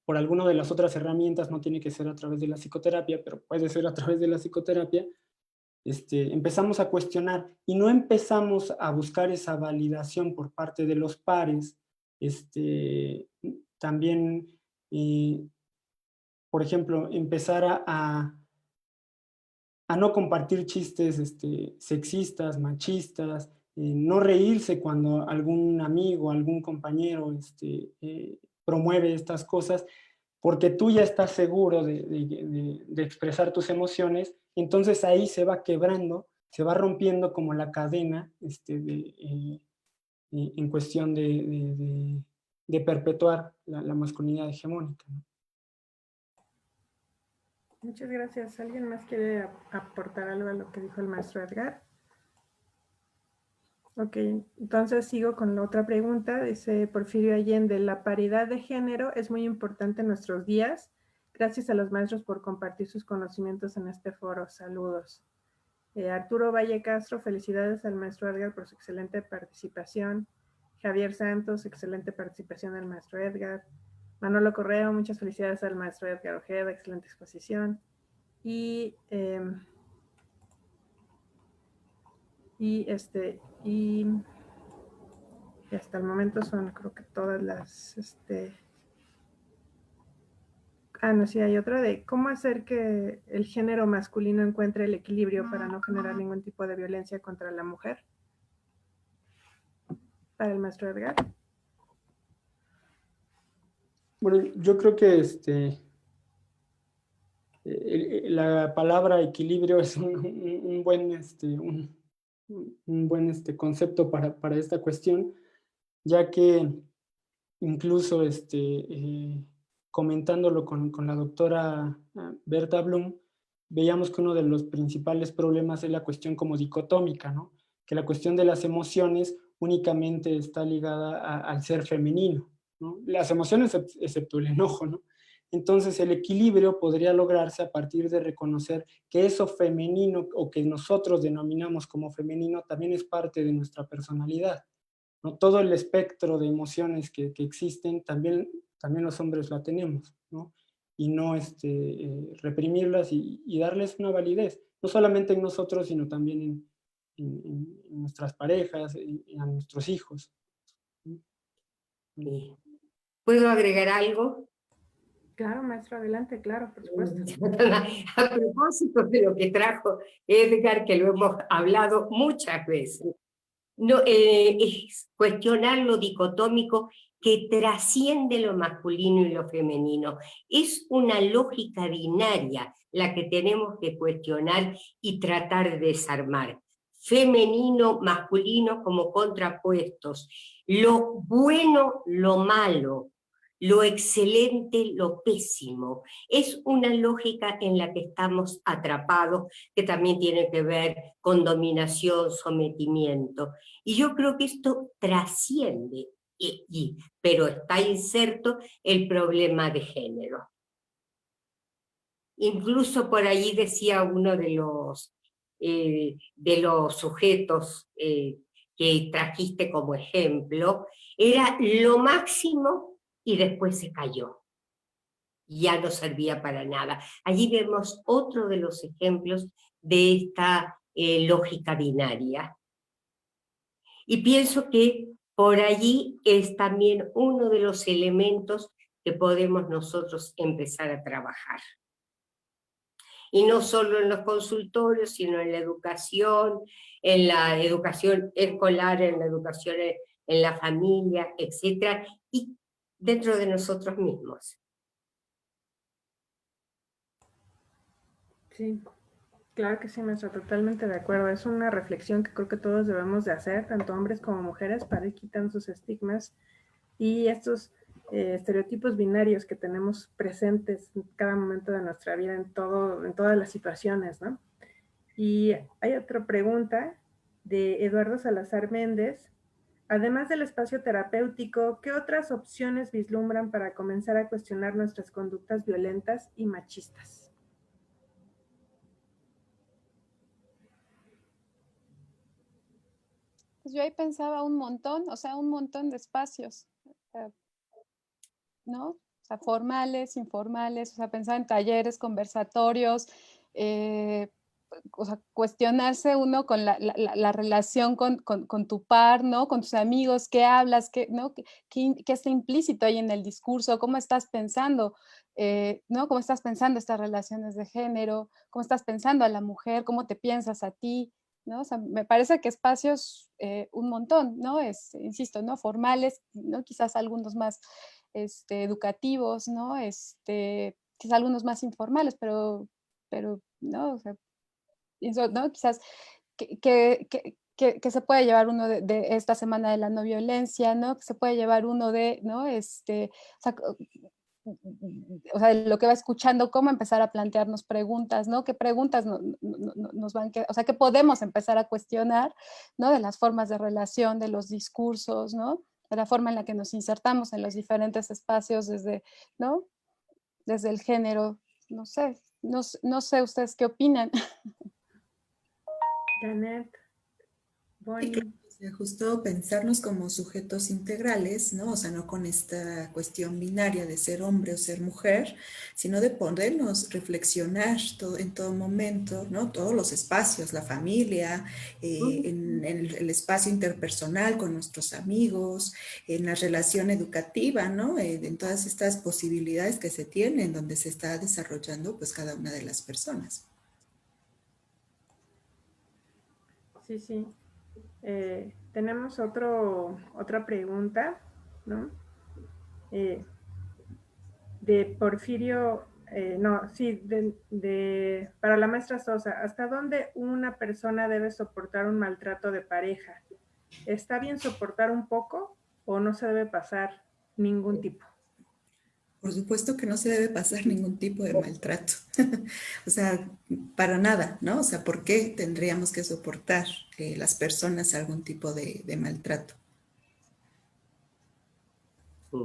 S4: por alguna de las otras herramientas, no tiene que ser a través de la psicoterapia, pero puede ser a través de la psicoterapia, empezamos a cuestionar y no empezamos a buscar esa validación por parte de los pares, también, por ejemplo, empezar a no compartir chistes sexistas, machistas, no reírse cuando algún amigo, algún compañero promueve estas cosas, porque tú ya estás seguro de expresar tus emociones, entonces ahí se va quebrando, se va rompiendo como la cadena en cuestión de perpetuar la masculinidad hegemónica, ¿no?
S1: Muchas gracias. ¿Alguien más quiere aportar algo a lo que dijo el maestro Edgar? Ok, entonces sigo con la otra pregunta. Dice Porfirio Allende, la paridad de género es muy importante en nuestros días. Gracias a los maestros por compartir sus conocimientos en este foro. Saludos. Arturo Valle Castro, felicidades al maestro Edgar por su excelente participación. Javier Santos, excelente participación del maestro Edgar. Manolo Correa, muchas felicidades al maestro Edgar Ojeda, excelente exposición. Y hasta el momento son, creo que todas las, no, sí, hay otra de cómo hacer que el género masculino encuentre el equilibrio para no generar ningún tipo de violencia contra la mujer. Para el maestro Edgar.
S4: Bueno, yo creo que la palabra equilibrio es un buen, un buen concepto para esta cuestión, ya que incluso comentándolo con la doctora Berta Blum, veíamos que uno de los principales problemas es la cuestión como dicotómica, ¿no? Que la cuestión de las emociones únicamente está ligada al ser femenino, ¿no? Las emociones excepto el enojo, ¿no? Entonces el equilibrio podría lograrse a partir de reconocer que eso femenino o que nosotros denominamos como femenino también es parte de nuestra personalidad, ¿no? Todo el espectro de emociones que existen, también los hombres la tenemos, ¿no? Y no reprimirlas y darles una validez, no solamente en nosotros, sino también en nuestras parejas, a nuestros hijos.
S5: ¿Puedo agregar algo?
S1: Claro, maestro, adelante, claro, por supuesto.
S5: A propósito de lo que trajo Edgar, que lo hemos hablado muchas veces, no, es cuestionar lo dicotómico que trasciende lo masculino y lo femenino. Es una lógica binaria la que tenemos que cuestionar y tratar de desarmar. Femenino, masculino como contrapuestos. Lo bueno, lo malo. Lo excelente, lo pésimo. Es una lógica en la que estamos atrapados, que también tiene que ver con dominación, sometimiento. Y yo creo que esto trasciende pero está inserto el problema de género. Incluso por allí decía uno de los sujetos que trajiste como ejemplo, era lo máximo y después se cayó. Ya no servía para nada. Allí vemos otro de los ejemplos de esta lógica binaria. Y pienso que por allí es también uno de los elementos que podemos nosotros empezar a trabajar. Y no solo en los consultorios, sino en la educación escolar, en la educación en la familia, etc. Y dentro de nosotros mismos.
S1: Sí, claro que sí, maestra, totalmente de acuerdo. Es una reflexión que creo que todos debemos de hacer, tanto hombres como mujeres, para ir quitando sus estigmas y estos estereotipos binarios que tenemos presentes en cada momento de nuestra vida, en todas las situaciones, ¿no? Y hay otra pregunta de Eduardo Salazar Méndez. Además del espacio terapéutico, ¿qué otras opciones vislumbran para comenzar a cuestionar nuestras conductas violentas y machistas?
S3: Pues yo ahí pensaba un montón, o sea, un montón de espacios, ¿no? O sea, formales, informales, o sea, pensaba en talleres, conversatorios, o sea, cuestionarse uno con la relación con tu par, ¿no? Con tus amigos, qué hablas, ¿no? ¿Qué está implícito ahí en el discurso? ¿Cómo estás pensando? ¿No? ¿Cómo estás pensando estas relaciones de género? ¿Cómo estás pensando a la mujer? ¿Cómo te piensas a ti? ¿No? O sea, me parece que espacios un montón, ¿no? Insisto, ¿no? Formales, ¿no? Quizás algunos más educativos, ¿no? Quizás algunos más informales, pero ¿no? O sea, pienso, ¿no? Quizás que se puede llevar uno de esta semana de la no violencia, ¿no? Que se puede llevar uno de, ¿no? O sea, lo que va escuchando, cómo empezar a plantearnos preguntas, ¿no? ¿Qué preguntas nos van a, o sea, qué podemos empezar a cuestionar, ¿no? De las formas de relación, de los discursos, ¿no? De la forma en la que nos insertamos en los diferentes espacios desde, ¿no? Desde el género, no sé, no sé ustedes qué opinan.
S1: Janet,
S2: Sí,
S1: Bonnie.
S2: claro, o sea, justo pensarnos como sujetos integrales, ¿no? O sea, no con esta cuestión binaria de ser hombre o ser mujer, sino de podernos reflexionar en todo momento, ¿no? Todos los espacios, la familia, en el espacio interpersonal con nuestros amigos, en la relación educativa, ¿no? En todas estas posibilidades que se tienen, donde se está desarrollando, pues, cada una de las personas.
S1: Sí, sí. Tenemos otra pregunta, ¿no? De Porfirio, no, sí, para la maestra Sosa, ¿hasta dónde una persona debe soportar un maltrato de pareja? ¿Está bien soportar un poco o no se debe pasar ningún tipo?
S2: Por supuesto que no se debe pasar ningún tipo de maltrato. O sea, para nada, ¿no? O sea, ¿por qué tendríamos que soportar las personas algún tipo de maltrato?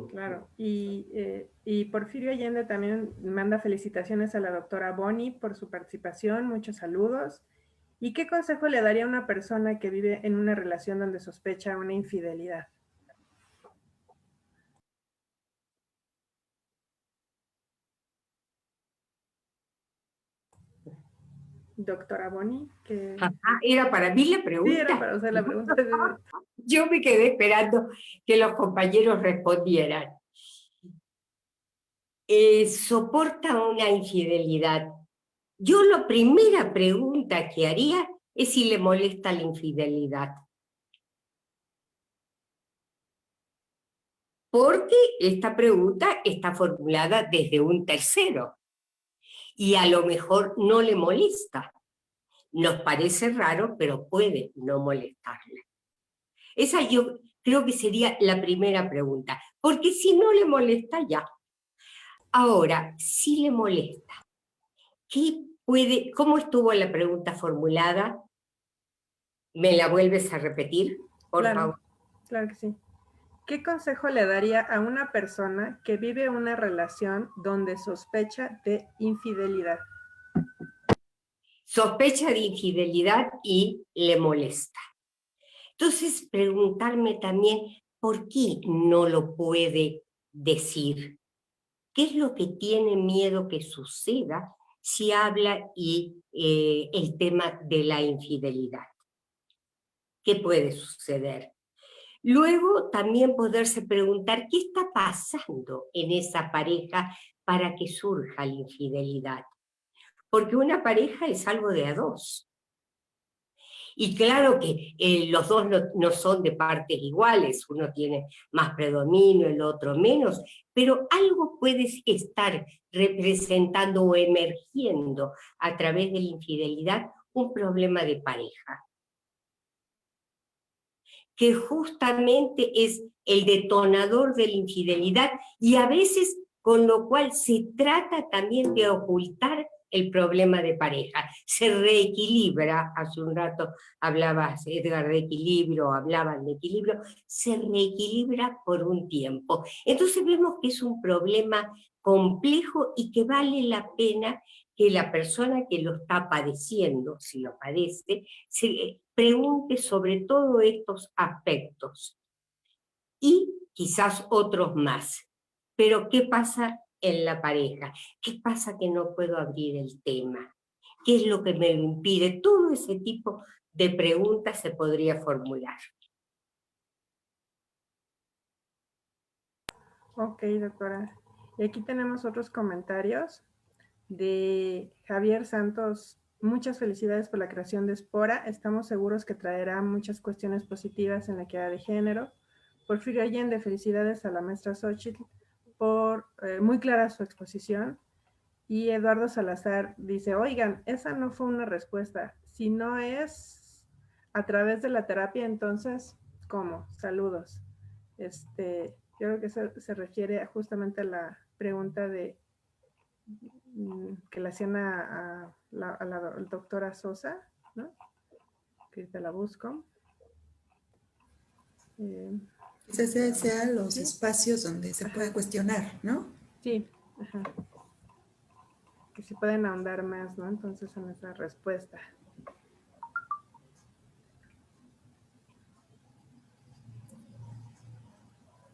S1: Claro, y Porfirio Allende también manda felicitaciones a la doctora Bonnie por su participación, muchos saludos. ¿Y qué consejo le daría a una persona que vive en una relación donde sospecha una infidelidad? Doctora Bonnie, que...
S5: ¿Era para mí la
S1: Sí, era
S5: pregunta?
S1: para usted la pregunta.
S5: Yo me quedé esperando que los compañeros respondieran. ¿Soporta una infidelidad? Yo la primera pregunta que haría es si le molesta la infidelidad. Porque esta pregunta está formulada desde un tercero y a lo mejor no le molesta. Nos parece raro, pero puede no molestarle. Esa yo creo que sería la primera pregunta, porque si no le molesta, ya. Ahora, si le molesta, ¿cómo estuvo la pregunta formulada? ¿Me la vuelves a repetir, por
S1: Claro,
S5: favor?
S1: claro que sí. ¿Qué consejo le daría a una persona que vive una relación donde sospecha de infidelidad?
S5: Sospecha de infidelidad y le molesta. Entonces, preguntarme también, ¿por qué no lo puede decir? ¿Qué es lo que tiene miedo que suceda si habla y el tema de la infidelidad? ¿Qué puede suceder? Luego también poderse preguntar qué está pasando en esa pareja para que surja la infidelidad. Porque una pareja es algo de a dos. Y claro que los dos no son de partes iguales, uno tiene más predominio, el otro menos, pero algo puede estar representando o emergiendo a través de la infidelidad un problema de pareja, que justamente es el detonador de la infidelidad y a veces con lo cual se trata también de ocultar el problema de pareja. Se reequilibra, hace un rato hablabas, Edgar, de equilibrio, hablaban de equilibrio, se reequilibra por un tiempo. Entonces vemos que es un problema complejo y que vale la pena que la persona que lo está padeciendo, si lo padece, se pregunte sobre todos estos aspectos y quizás otros más. Pero ¿qué pasa en la pareja? ¿Qué pasa que no puedo abrir el tema? ¿Qué es lo que me lo impide? Todo ese tipo de preguntas se podría formular.
S1: Ok, doctora. Y aquí tenemos otros comentarios de Javier Santos. Muchas felicidades por la creación de Espora. Estamos seguros que traerá muchas cuestiones positivas en la equidad de género. Porfirio Allende, felicidades a la maestra Xochitl por muy clara su exposición. Y Eduardo Salazar dice, oigan, esa no fue una respuesta. Si no es a través de la terapia, entonces, ¿cómo? Saludos. Yo creo que se refiere justamente a la pregunta de que le hacían a la doctora Sosa, ¿no? Que te la busco.
S2: Quizás sean los
S1: ¿sí?
S2: espacios donde se pueda cuestionar, ¿no?
S1: Sí, ajá. Que si pueden ahondar más, ¿no? Entonces en esa respuesta.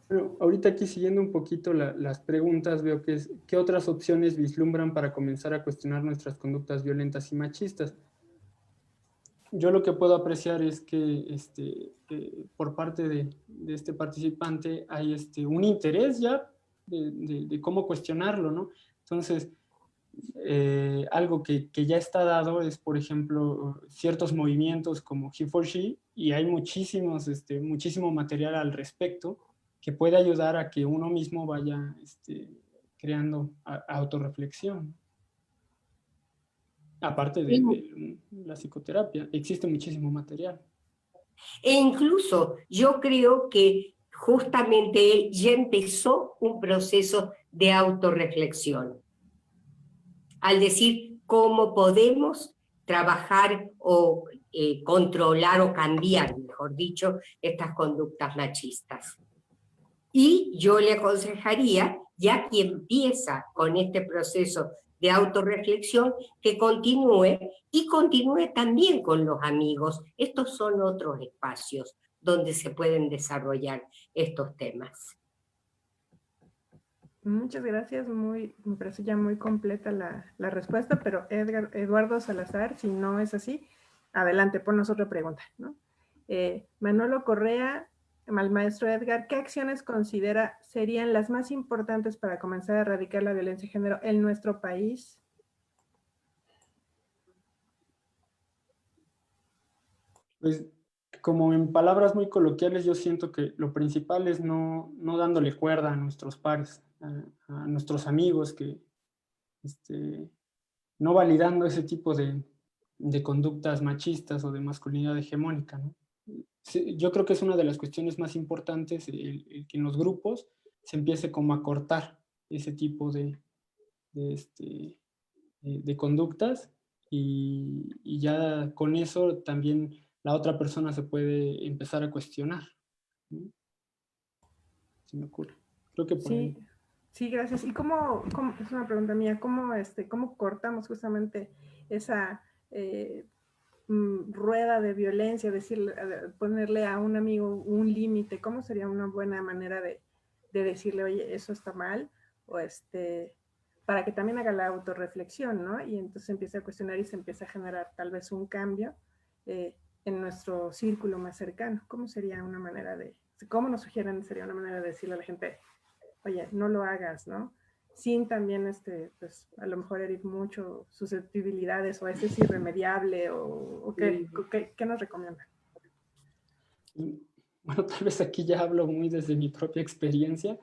S4: Bueno, ahorita aquí siguiendo un poquito las preguntas, veo que es, ¿qué otras opciones vislumbran para comenzar a cuestionar nuestras conductas violentas y machistas? Yo lo que puedo apreciar es que por parte de este participante hay un interés ya de cómo cuestionarlo, ¿no? Entonces, algo que ya está dado es, por ejemplo, ciertos movimientos como He4She, y hay muchísimo material al respecto que puede ayudar a que uno mismo vaya creando autorreflexión. Aparte de la psicoterapia, existe muchísimo material.
S5: E incluso yo creo que justamente él ya empezó un proceso de autorreflexión. Al decir cómo podemos trabajar o controlar o cambiar, mejor dicho, estas conductas machistas. Y yo le aconsejaría, ya que empieza con este proceso de autorreflexión, que continúe y continúe también con los amigos. Estos son otros espacios donde se pueden desarrollar estos temas.
S1: Muchas gracias, me parece ya muy completa la respuesta, pero Eduardo Salazar, si no es así, adelante, ponnos otra pregunta, ¿no? Manolo Correa, al maestro Edgar, ¿qué acciones considera serían las más importantes para comenzar a erradicar la violencia de género en nuestro país?
S4: Pues, como en palabras muy coloquiales, yo siento que lo principal es no dándole cuerda a nuestros pares, a nuestros amigos, que no validando ese tipo de conductas machistas o de masculinidad hegemónica, ¿no? Sí, yo creo que es una de las cuestiones más importantes el que en los grupos se empiece como a cortar ese tipo de conductas y ya con eso también la otra persona se puede empezar a cuestionar, ¿no? se me ocurre. Creo que por ahí.
S1: Sí, gracias. ¿Y cómo, es una pregunta mía, cómo cortamos justamente esa rueda de violencia, ponerle a un amigo un límite? ¿Cómo sería una buena manera de decirle, oye, eso está mal? O para que también haga la autorreflexión, ¿no? Y entonces empieza a cuestionar y se empieza a generar tal vez un cambio en nuestro círculo más cercano. ¿Cómo sería una manera cómo nos sugieren sería una manera de decirle a la gente, oye, no lo hagas, ¿no? Sin también, pues, a lo mejor herir mucho susceptibilidades, o es irremediable, o ¿qué nos recomiendan?
S4: Bueno, tal vez aquí ya hablo muy desde mi propia experiencia,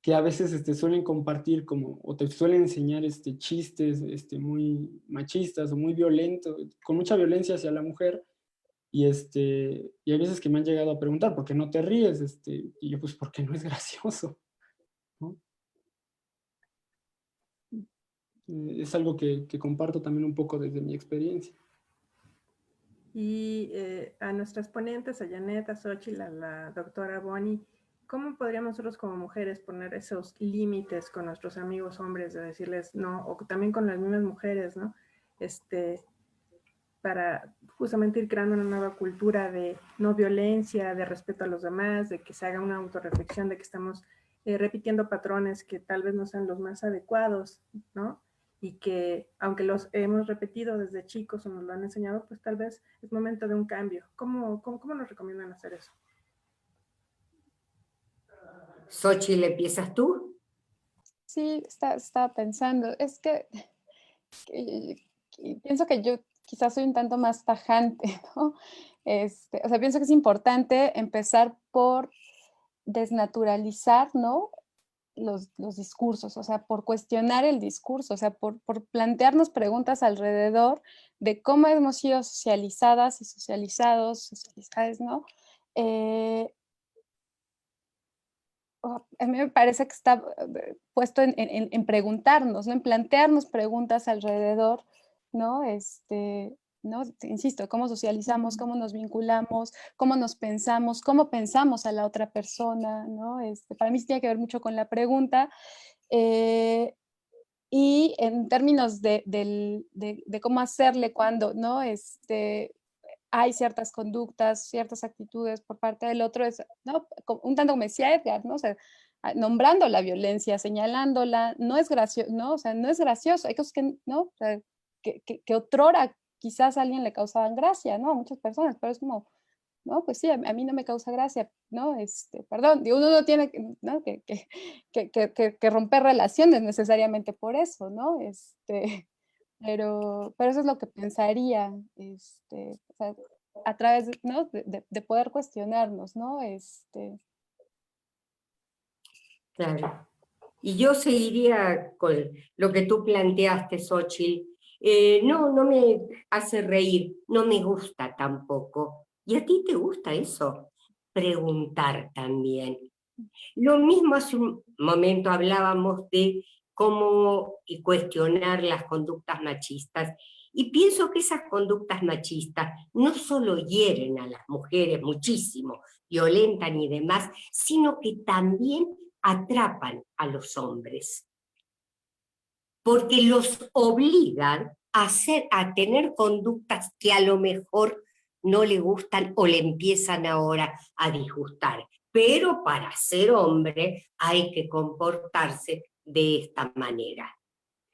S4: que a veces suelen compartir o te suelen enseñar chistes muy machistas o muy violentos, con mucha violencia hacia la mujer, y hay veces que me han llegado a preguntar, ¿por qué no te ríes? Y yo, pues, porque no es gracioso, ¿no? Es algo que comparto también un poco desde mi experiencia.
S1: Y a nuestras ponentes, a Janet, a Xochitl, a la doctora Bonnie, ¿cómo podríamos nosotros como mujeres poner esos límites con nuestros amigos hombres, de decirles no, o también con las mismas mujeres, ¿no? Para justamente ir creando una nueva cultura de no violencia, de respeto a los demás, de que se haga una autorreflexión, de que estamos repitiendo patrones que tal vez no sean los más adecuados, ¿no? Y que aunque los hemos repetido desde chicos o nos lo han enseñado, pues tal vez es momento de un cambio. ¿Cómo nos recomiendan hacer eso?
S5: Xochitl, ¿empiezas tú?
S3: Sí, estaba pensando, es que pienso que yo quizás soy un tanto más tajante, ¿no? O sea, pienso que es importante empezar por desnaturalizar, ¿no? Los discursos, o sea, por cuestionar el discurso, o sea, por plantearnos preguntas alrededor de cómo hemos sido socializadas y socializadas, ¿no? A mí me parece que está puesto en preguntarnos, ¿no? En plantearnos preguntas alrededor, ¿no? ¿no? Insisto, cómo socializamos, cómo nos vinculamos, cómo nos pensamos, cómo pensamos a la otra persona, ¿no? Para mí sí tiene que ver mucho con la pregunta. Y en términos de cómo hacerle cuando, ¿no? Hay ciertas conductas, ciertas actitudes por parte del otro, ¿no? Un tanto como decía Edgar, ¿no? O sea, nombrando la violencia, señalándola, no es gracioso, ¿no? O sea, no es gracioso, hay cosas que, ¿no? O sea, que otrora quizás a alguien le causaban gracia, ¿no? A muchas personas, pero es como, no, pues sí, a mí no me causa gracia, ¿no? Perdón, digo, uno no tiene ¿no? que romper relaciones necesariamente por eso, ¿no? Pero eso es lo que pensaría, o sea, a través ¿no? de poder cuestionarnos, ¿no?
S5: Claro. Y yo seguiría con lo que tú planteaste, Xochitl. No me hace reír, no me gusta tampoco. ¿Y a ti te gusta eso? Preguntar también. Lo mismo hace un momento hablábamos de cómo cuestionar las conductas machistas. Y pienso que esas conductas machistas no solo hieren a las mujeres muchísimo, violentan y demás, sino que también atrapan a los hombres, porque los obligan a tener conductas que a lo mejor no le gustan o le empiezan ahora a disgustar. Pero para ser hombre hay que comportarse de esta manera.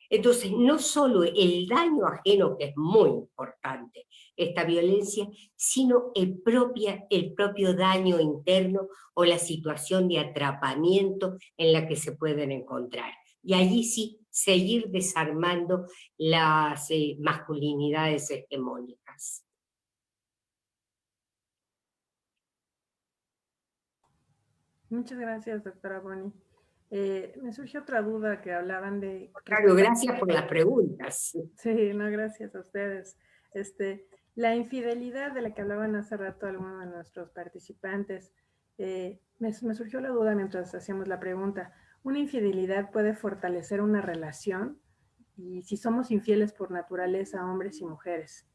S5: Entonces, no solo el daño ajeno, que es muy importante, esta violencia, sino el propio daño interno o la situación de atrapamiento en la que se pueden encontrar. Y allí sí, seguir desarmando las masculinidades hegemónicas.
S1: Muchas gracias, doctora Bonnie. Me surgió otra duda que hablaban de...
S5: Claro, gracias por las preguntas.
S1: Sí, no, gracias a ustedes. La infidelidad de la que hablaban hace rato algunos de nuestros participantes, me surgió la duda mientras hacíamos la pregunta. ¿Una infidelidad puede fortalecer una relación? Y si somos infieles por naturaleza, hombres y mujeres.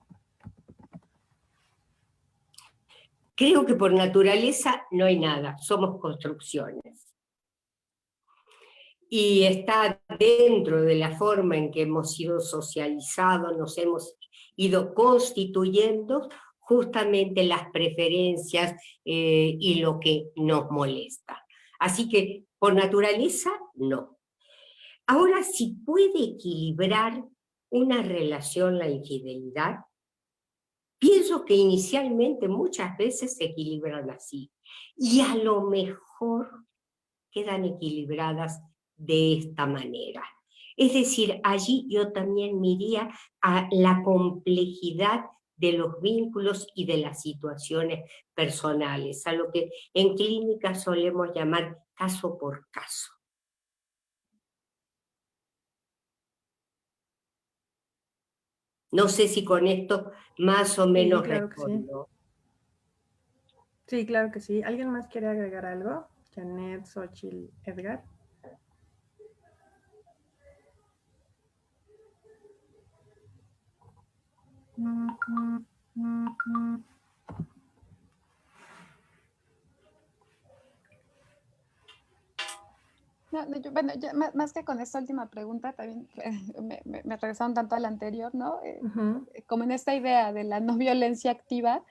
S5: Creo que por naturaleza no hay nada, somos construcciones. y está dentro de la forma en que hemos sido socializados, nos hemos ido constituyendo justamente las preferencias y lo que nos molesta. Así que, por naturaleza, no. Ahora, si puede equilibrar una relación la infidelidad, pienso que inicialmente muchas veces se equilibran así, y a lo mejor quedan equilibradas de esta manera. Es decir, allí yo también miraría a la complejidad de los vínculos y de las situaciones personales, a lo que en clínica solemos llamar caso por caso. No sé si con esto más o menos
S1: Sí, claro que sí.
S5: respondo.
S1: Sí, claro que sí. ¿Alguien más quiere agregar algo? Janet, Xochitl, Edgar.
S3: No, bueno, más que con esta última pregunta, también me regresaron tanto a la anterior, ¿no? Como en esta idea de la no violencia activa,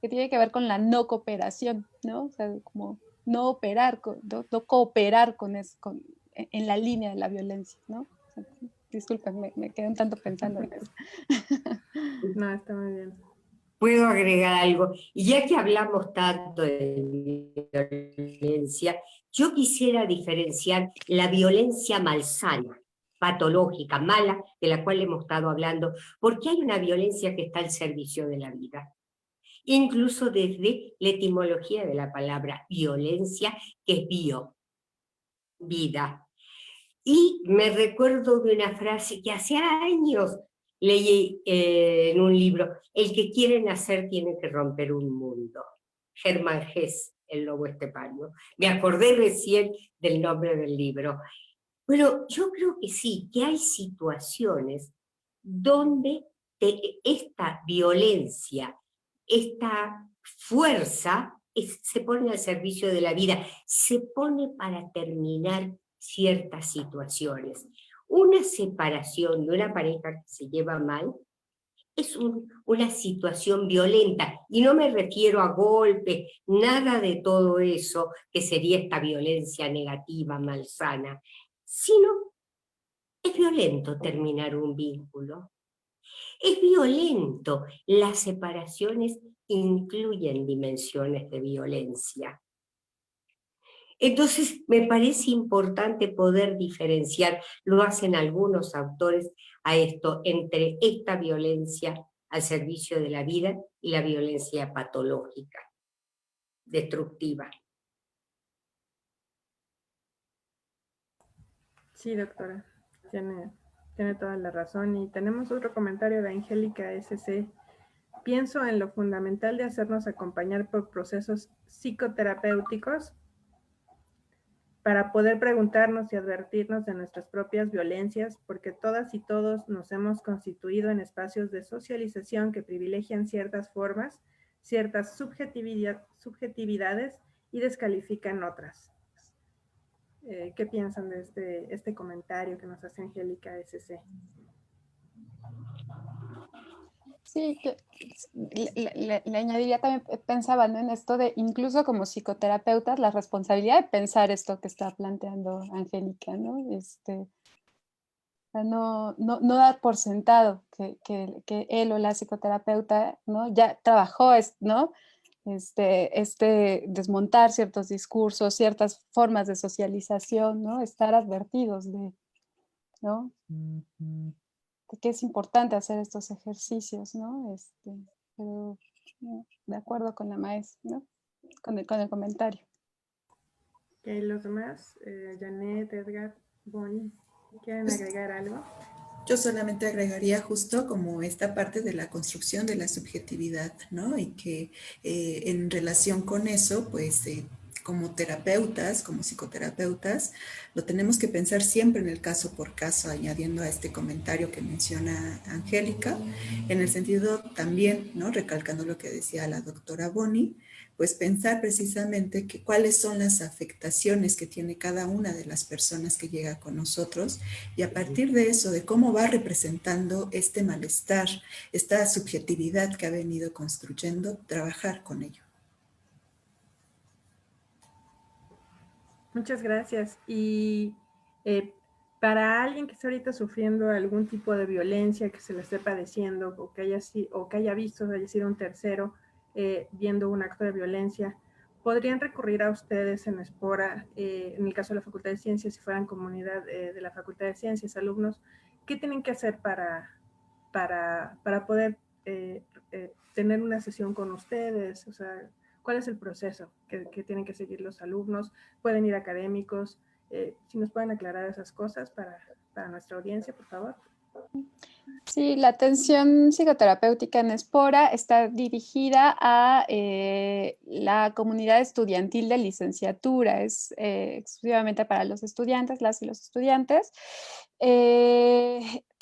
S3: que tiene que ver con la no cooperación, ¿no? O sea, como no operar, no cooperar en la línea de la violencia, ¿no? O sea, disculpen, me quedé un tanto pensando en eso.
S1: No, está muy bien.
S5: Puedo agregar algo, y ya que hablamos tanto de violencia, yo quisiera diferenciar la violencia malsana, patológica, mala, de la cual hemos estado hablando, porque hay una violencia que está al servicio de la vida. Incluso desde la etimología de la palabra violencia, que es bio, vida. Y me recuerdo de una frase que hace años leí en un libro: el que quiere nacer tiene que romper un mundo. Germán Hesse, El lobo estepario. Me acordé recién del nombre del libro. Pero yo creo que sí, que hay situaciones donde esta violencia, esta fuerza se pone al servicio de la vida, se pone para terminar ciertas situaciones. Una separación de una pareja que se lleva mal es una situación violenta, y no me refiero a golpes, nada de todo eso que sería esta violencia negativa, malsana, sino es violento terminar un vínculo. Es violento. Las separaciones incluyen dimensiones de violencia. Entonces, me parece importante poder diferenciar, lo hacen algunos autores a esto, entre esta violencia al servicio de la vida y la violencia patológica, destructiva.
S1: Sí, doctora, tiene toda la razón. Y tenemos otro comentario de Angélica SC. Pienso en lo fundamental de hacernos acompañar por procesos psicoterapéuticos para poder preguntarnos y advertirnos de nuestras propias violencias, porque todas y todos nos hemos constituido en espacios de socialización que privilegian ciertas formas, ciertas subjetividades y descalifican otras. ¿Qué piensan de este comentario que nos hace Angélica SC?
S3: Sí, que le añadiría también, pensaba, ¿no?, en esto de, incluso como psicoterapeutas, la responsabilidad de pensar esto que está planteando Angélica, ¿no? No dar por sentado que él o la psicoterapeuta, ¿no?, ya trabajó, ¿no?, desmontar ciertos discursos, ciertas formas de socialización, ¿no?, estar advertidos de, ¿no?, de que es importante hacer estos ejercicios, ¿no? Pero ¿no?, de acuerdo con la maestra, ¿no?, con el comentario.
S1: Ok, los demás, Janet, Edgar, Bonnie, ¿quieren agregar algo?
S2: Yo solamente agregaría justo como esta parte de la construcción de la subjetividad, ¿no? Y que en relación con eso, pues como terapeutas, como psicoterapeutas, lo tenemos que pensar siempre en el caso por caso, añadiendo a este comentario que menciona Angélica, en el sentido también, ¿no?, recalcando lo que decía la doctora Bonnie, pues pensar precisamente que cuáles son las afectaciones que tiene cada una de las personas que llega con nosotros y a partir de eso, de cómo va representando este malestar, esta subjetividad que ha venido construyendo, trabajar con ello.
S1: Muchas gracias. Y para alguien que está ahorita sufriendo algún tipo de violencia que se le esté padeciendo o que haya visto, haya sido un tercero viendo un acto de violencia, ¿podrían recurrir a ustedes en Espora, en el caso de la Facultad de Ciencias, si fueran comunidad de la Facultad de Ciencias, alumnos? ¿Qué tienen que hacer para poder tener una sesión con ustedes? O sea, ¿cuál es el proceso que tienen que seguir los alumnos? ¿Pueden ir académicos? Si nos pueden aclarar esas cosas para nuestra audiencia, por favor.
S3: Sí, la atención psicoterapéutica en Espora está dirigida a la comunidad estudiantil de licenciatura, es exclusivamente para los estudiantes, las y los estudiantes.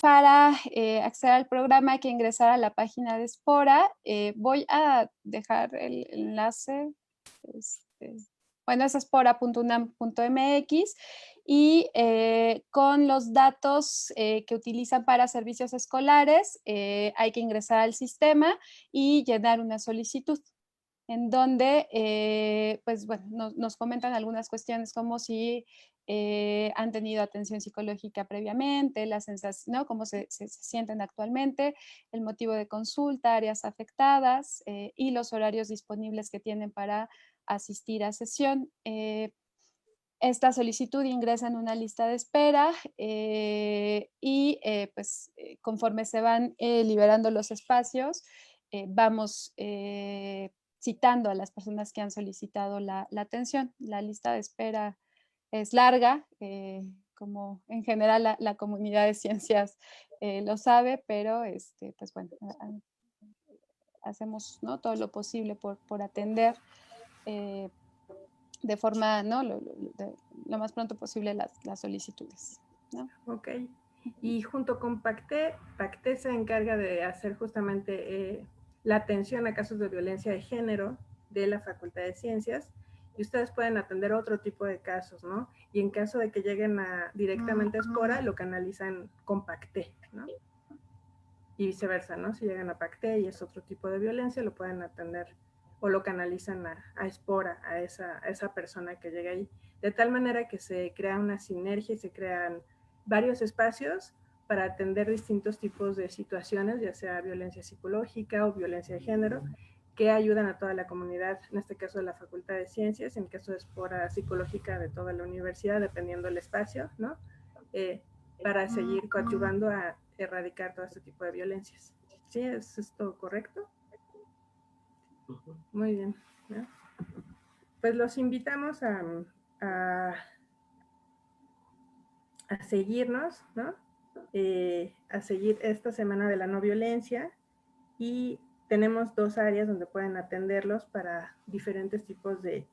S3: Para acceder al programa hay que ingresar a la página de Espora. Voy a dejar el enlace. Bueno, es espora.unam.mx y con los datos que utilizan para servicios escolares hay que ingresar al sistema y llenar una solicitud en donde pues bueno, nos comentan algunas cuestiones como si han tenido atención psicológica previamente, la sensación, ¿no? Cómo se sienten actualmente, el motivo de consulta, áreas afectadas y los horarios disponibles que tienen para asistir a sesión. Esta solicitud ingresa en una lista de espera y pues conforme se van liberando los espacios, vamos citando a las personas que han solicitado la atención. La lista de espera es larga, como en general la comunidad de ciencias lo sabe, pero pues bueno, hacemos, ¿no?, todo lo posible por atender de forma, ¿no?, lo más pronto posible las solicitudes, ¿no?
S1: Ok. Y junto con PACTE se encarga de hacer justamente la atención a casos de violencia de género de la Facultad de Ciencias, y ustedes pueden atender otro tipo de casos, ¿no? Y en caso de que lleguen directamente a Espora, lo canalizan con PACTE, ¿no? Y viceversa, ¿no? Si llegan a PACTE y es otro tipo de violencia, lo pueden atender o lo canalizan a Espora, a esa persona que llega ahí. De tal manera que se crea una sinergia y se crean varios espacios para atender distintos tipos de situaciones, ya sea violencia psicológica o violencia de género, que ayudan a toda la comunidad, en este caso de la Facultad de Ciencias, en el caso de Espora psicológica de toda la universidad, dependiendo del espacio, ¿no? Para seguir coadyuvando a erradicar todo este tipo de violencias. ¿Sí? ¿Es esto correcto? Muy bien, ¿no? Pues los invitamos a seguirnos, ¿no? A seguir esta semana de la no violencia, y tenemos 2 áreas donde pueden atenderlos para diferentes tipos de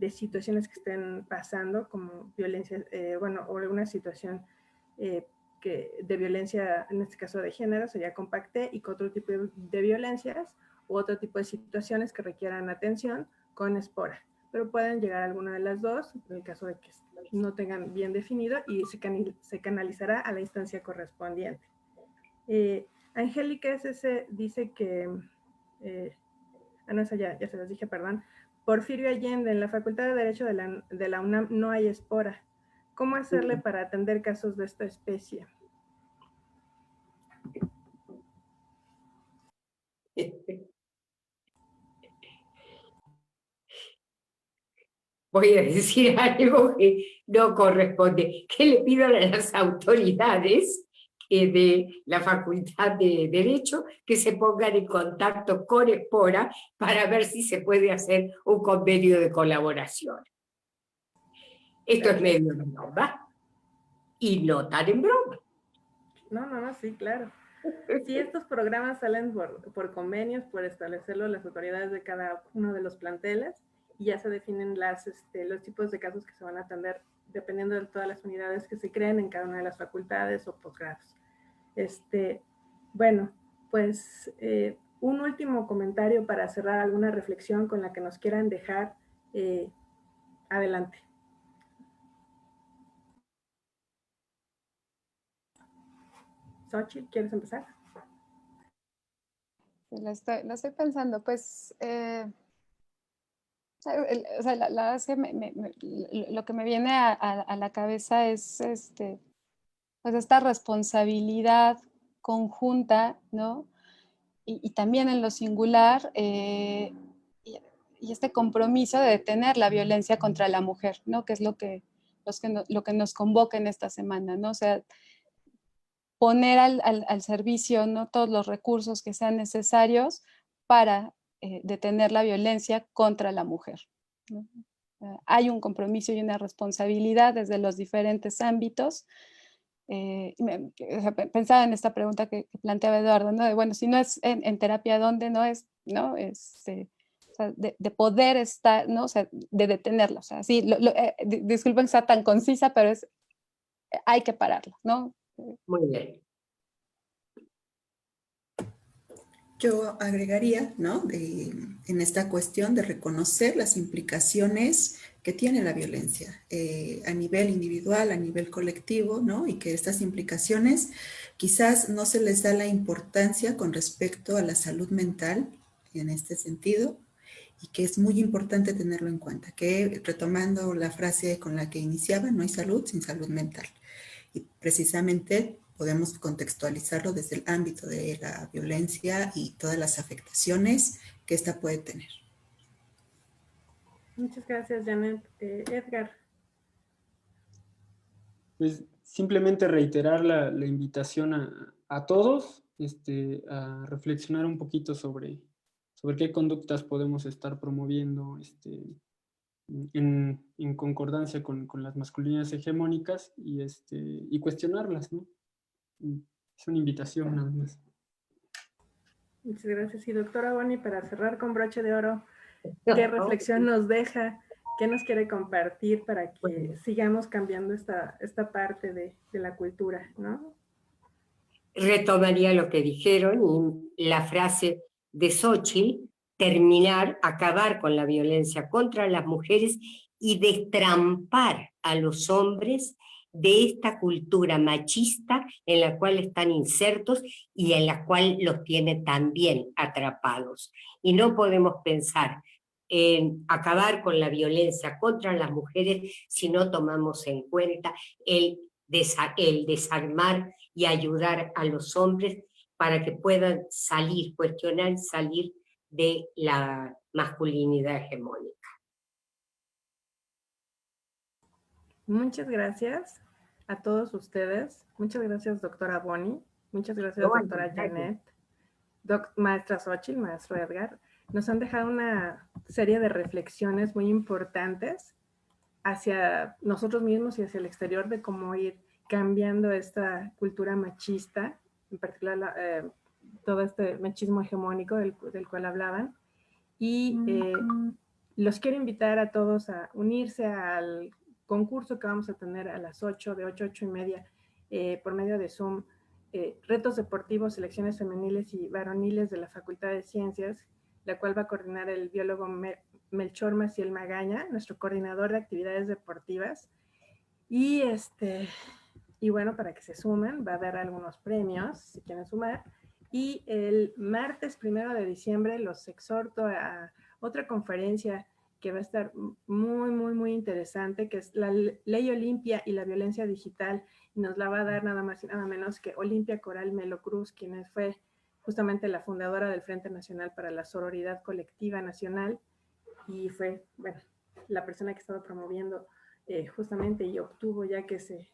S1: situaciones que estén pasando, como violencia, bueno, o alguna situación de violencia, en este caso de género, sería con PACTE, y con otro tipo de violencias u otro tipo de situaciones que requieran atención con Espora. Pero pueden llegar a alguna de las dos, en el caso de que no tengan bien definido, y se canalizará a la instancia correspondiente. Angélica SS dice que, no, esa ya se los dije, perdón. Porfirio Allende, en la Facultad de Derecho de la UNAM no hay Espora. ¿Cómo hacerle para atender casos de esta especie?
S5: Voy a decir algo que no corresponde, que le pido a las autoridades de la Facultad de Derecho que se pongan en contacto con Espora para ver si se puede hacer un convenio de colaboración. Esto es medio en broma y no tan en broma.
S1: No, sí, claro. Sí, estos programas salen por convenios, por establecerlo las autoridades de cada uno de los planteles, y ya se definen los tipos de casos que se van a atender dependiendo de todas las unidades que se creen en cada una de las facultades o posgrados. Bueno, pues un último comentario para cerrar, alguna reflexión con la que nos quieran dejar, adelante. Xochitl, ¿quieres empezar?
S3: Lo estoy pensando, pues, o sea, la verdad es que lo que me viene a la cabeza es pues esta responsabilidad conjunta, ¿no? Y también en lo singular, y este compromiso de detener la violencia contra la mujer, ¿no? Que es lo que nos convoca en esta semana, ¿no? O sea, poner al servicio, ¿no?, todos los recursos que sean necesarios para detener la violencia contra la mujer, ¿no? Hay un compromiso y una responsabilidad desde los diferentes ámbitos. Pensaba en esta pregunta que planteaba Eduardo, ¿no? De, bueno, si no es en terapia, ¿dónde no es? ¿No? O sea, de poder estar, ¿no? O sea, de detenerla. O sea, sí, disculpen que sea tan concisa, pero hay que pararla, ¿no?
S5: Muy bien.
S2: Yo agregaría, ¿no?, en esta cuestión de reconocer las implicaciones que tiene la violencia a nivel individual, a nivel colectivo, ¿no? Y que estas implicaciones quizás no se les da la importancia con respecto a la salud mental en este sentido, y que es muy importante tenerlo en cuenta, que retomando la frase con la que iniciaba, no hay salud sin salud mental. Y precisamente podemos contextualizarlo desde el ámbito de la violencia y todas las afectaciones que ésta puede tener.
S1: Muchas gracias, Janet. Edgar.
S4: Pues simplemente reiterar la invitación a todos a reflexionar un poquito sobre qué conductas podemos estar promoviendo en concordancia con las masculinidades hegemónicas y cuestionarlas, ¿no? Es una invitación nada más.
S1: Muchas gracias. Y doctora Boni, para cerrar con broche de oro, ¿qué reflexión nos deja? ¿Qué nos quiere compartir para que sigamos cambiando esta parte de la cultura, ¿no?
S5: Retomaría lo que dijeron y la frase de Xochitl: terminar, acabar con la violencia contra las mujeres y destrampar a los hombres de esta cultura machista en la cual están insertos y en la cual los tiene también atrapados. Y no podemos pensar en acabar con la violencia contra las mujeres si no tomamos en cuenta el desarmar y ayudar a los hombres para que puedan salir, cuestionar y salir de la masculinidad hegemónica.
S1: Muchas gracias a todos ustedes. Muchas gracias, doctora Boni. Muchas gracias, doctora Janet, maestra Xochitl, maestro Edgar. Nos han dejado una serie de reflexiones muy importantes hacia nosotros mismos y hacia el exterior de cómo ir cambiando esta cultura machista, en particular todo este machismo hegemónico del cual hablaban. Y los quiero invitar a todos a unirse al concurso que vamos a tener a las 8, de 8 a 8 y media, por medio de Zoom, retos deportivos, selecciones femeniles y varoniles de la Facultad de Ciencias, la cual va a coordinar el biólogo Melchor Maciel Magaña, nuestro coordinador de actividades deportivas. Y bueno, para que se sumen, va a haber algunos premios si quieren sumar. Y el martes 1 de diciembre los exhorto a otra conferencia que va a estar muy, muy, muy interesante, que es la Ley Olimpia y la Violencia Digital. Y nos la va a dar nada más y nada menos que Olimpia Coral Melo Cruz, quien fue justamente la fundadora del Frente Nacional para la Sororidad Colectiva Nacional y fue, bueno, la persona que estaba promoviendo justamente y obtuvo ya que se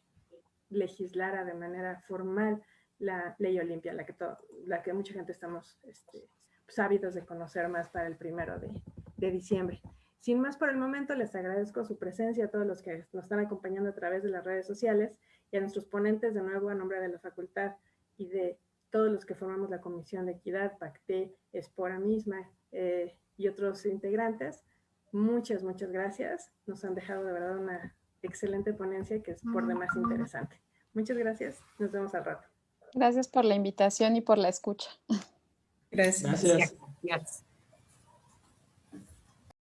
S1: legislara de manera formal la Ley Olimpia, la que mucha gente estamos pues, ávidos de conocer más para el 1 de diciembre. Sin más por el momento, les agradezco su presencia a todos los que nos están acompañando a través de las redes sociales y a nuestros ponentes, de nuevo a nombre de la facultad y de todos los que formamos la Comisión de Equidad, PACTE, Espora misma y otros integrantes. Muchas, muchas gracias. Nos han dejado de verdad una excelente ponencia que es por demás interesante. Muchas gracias. Nos vemos al rato.
S3: Gracias por la invitación y por la escucha.
S2: Gracias.
S4: Gracias.
S5: Gracias.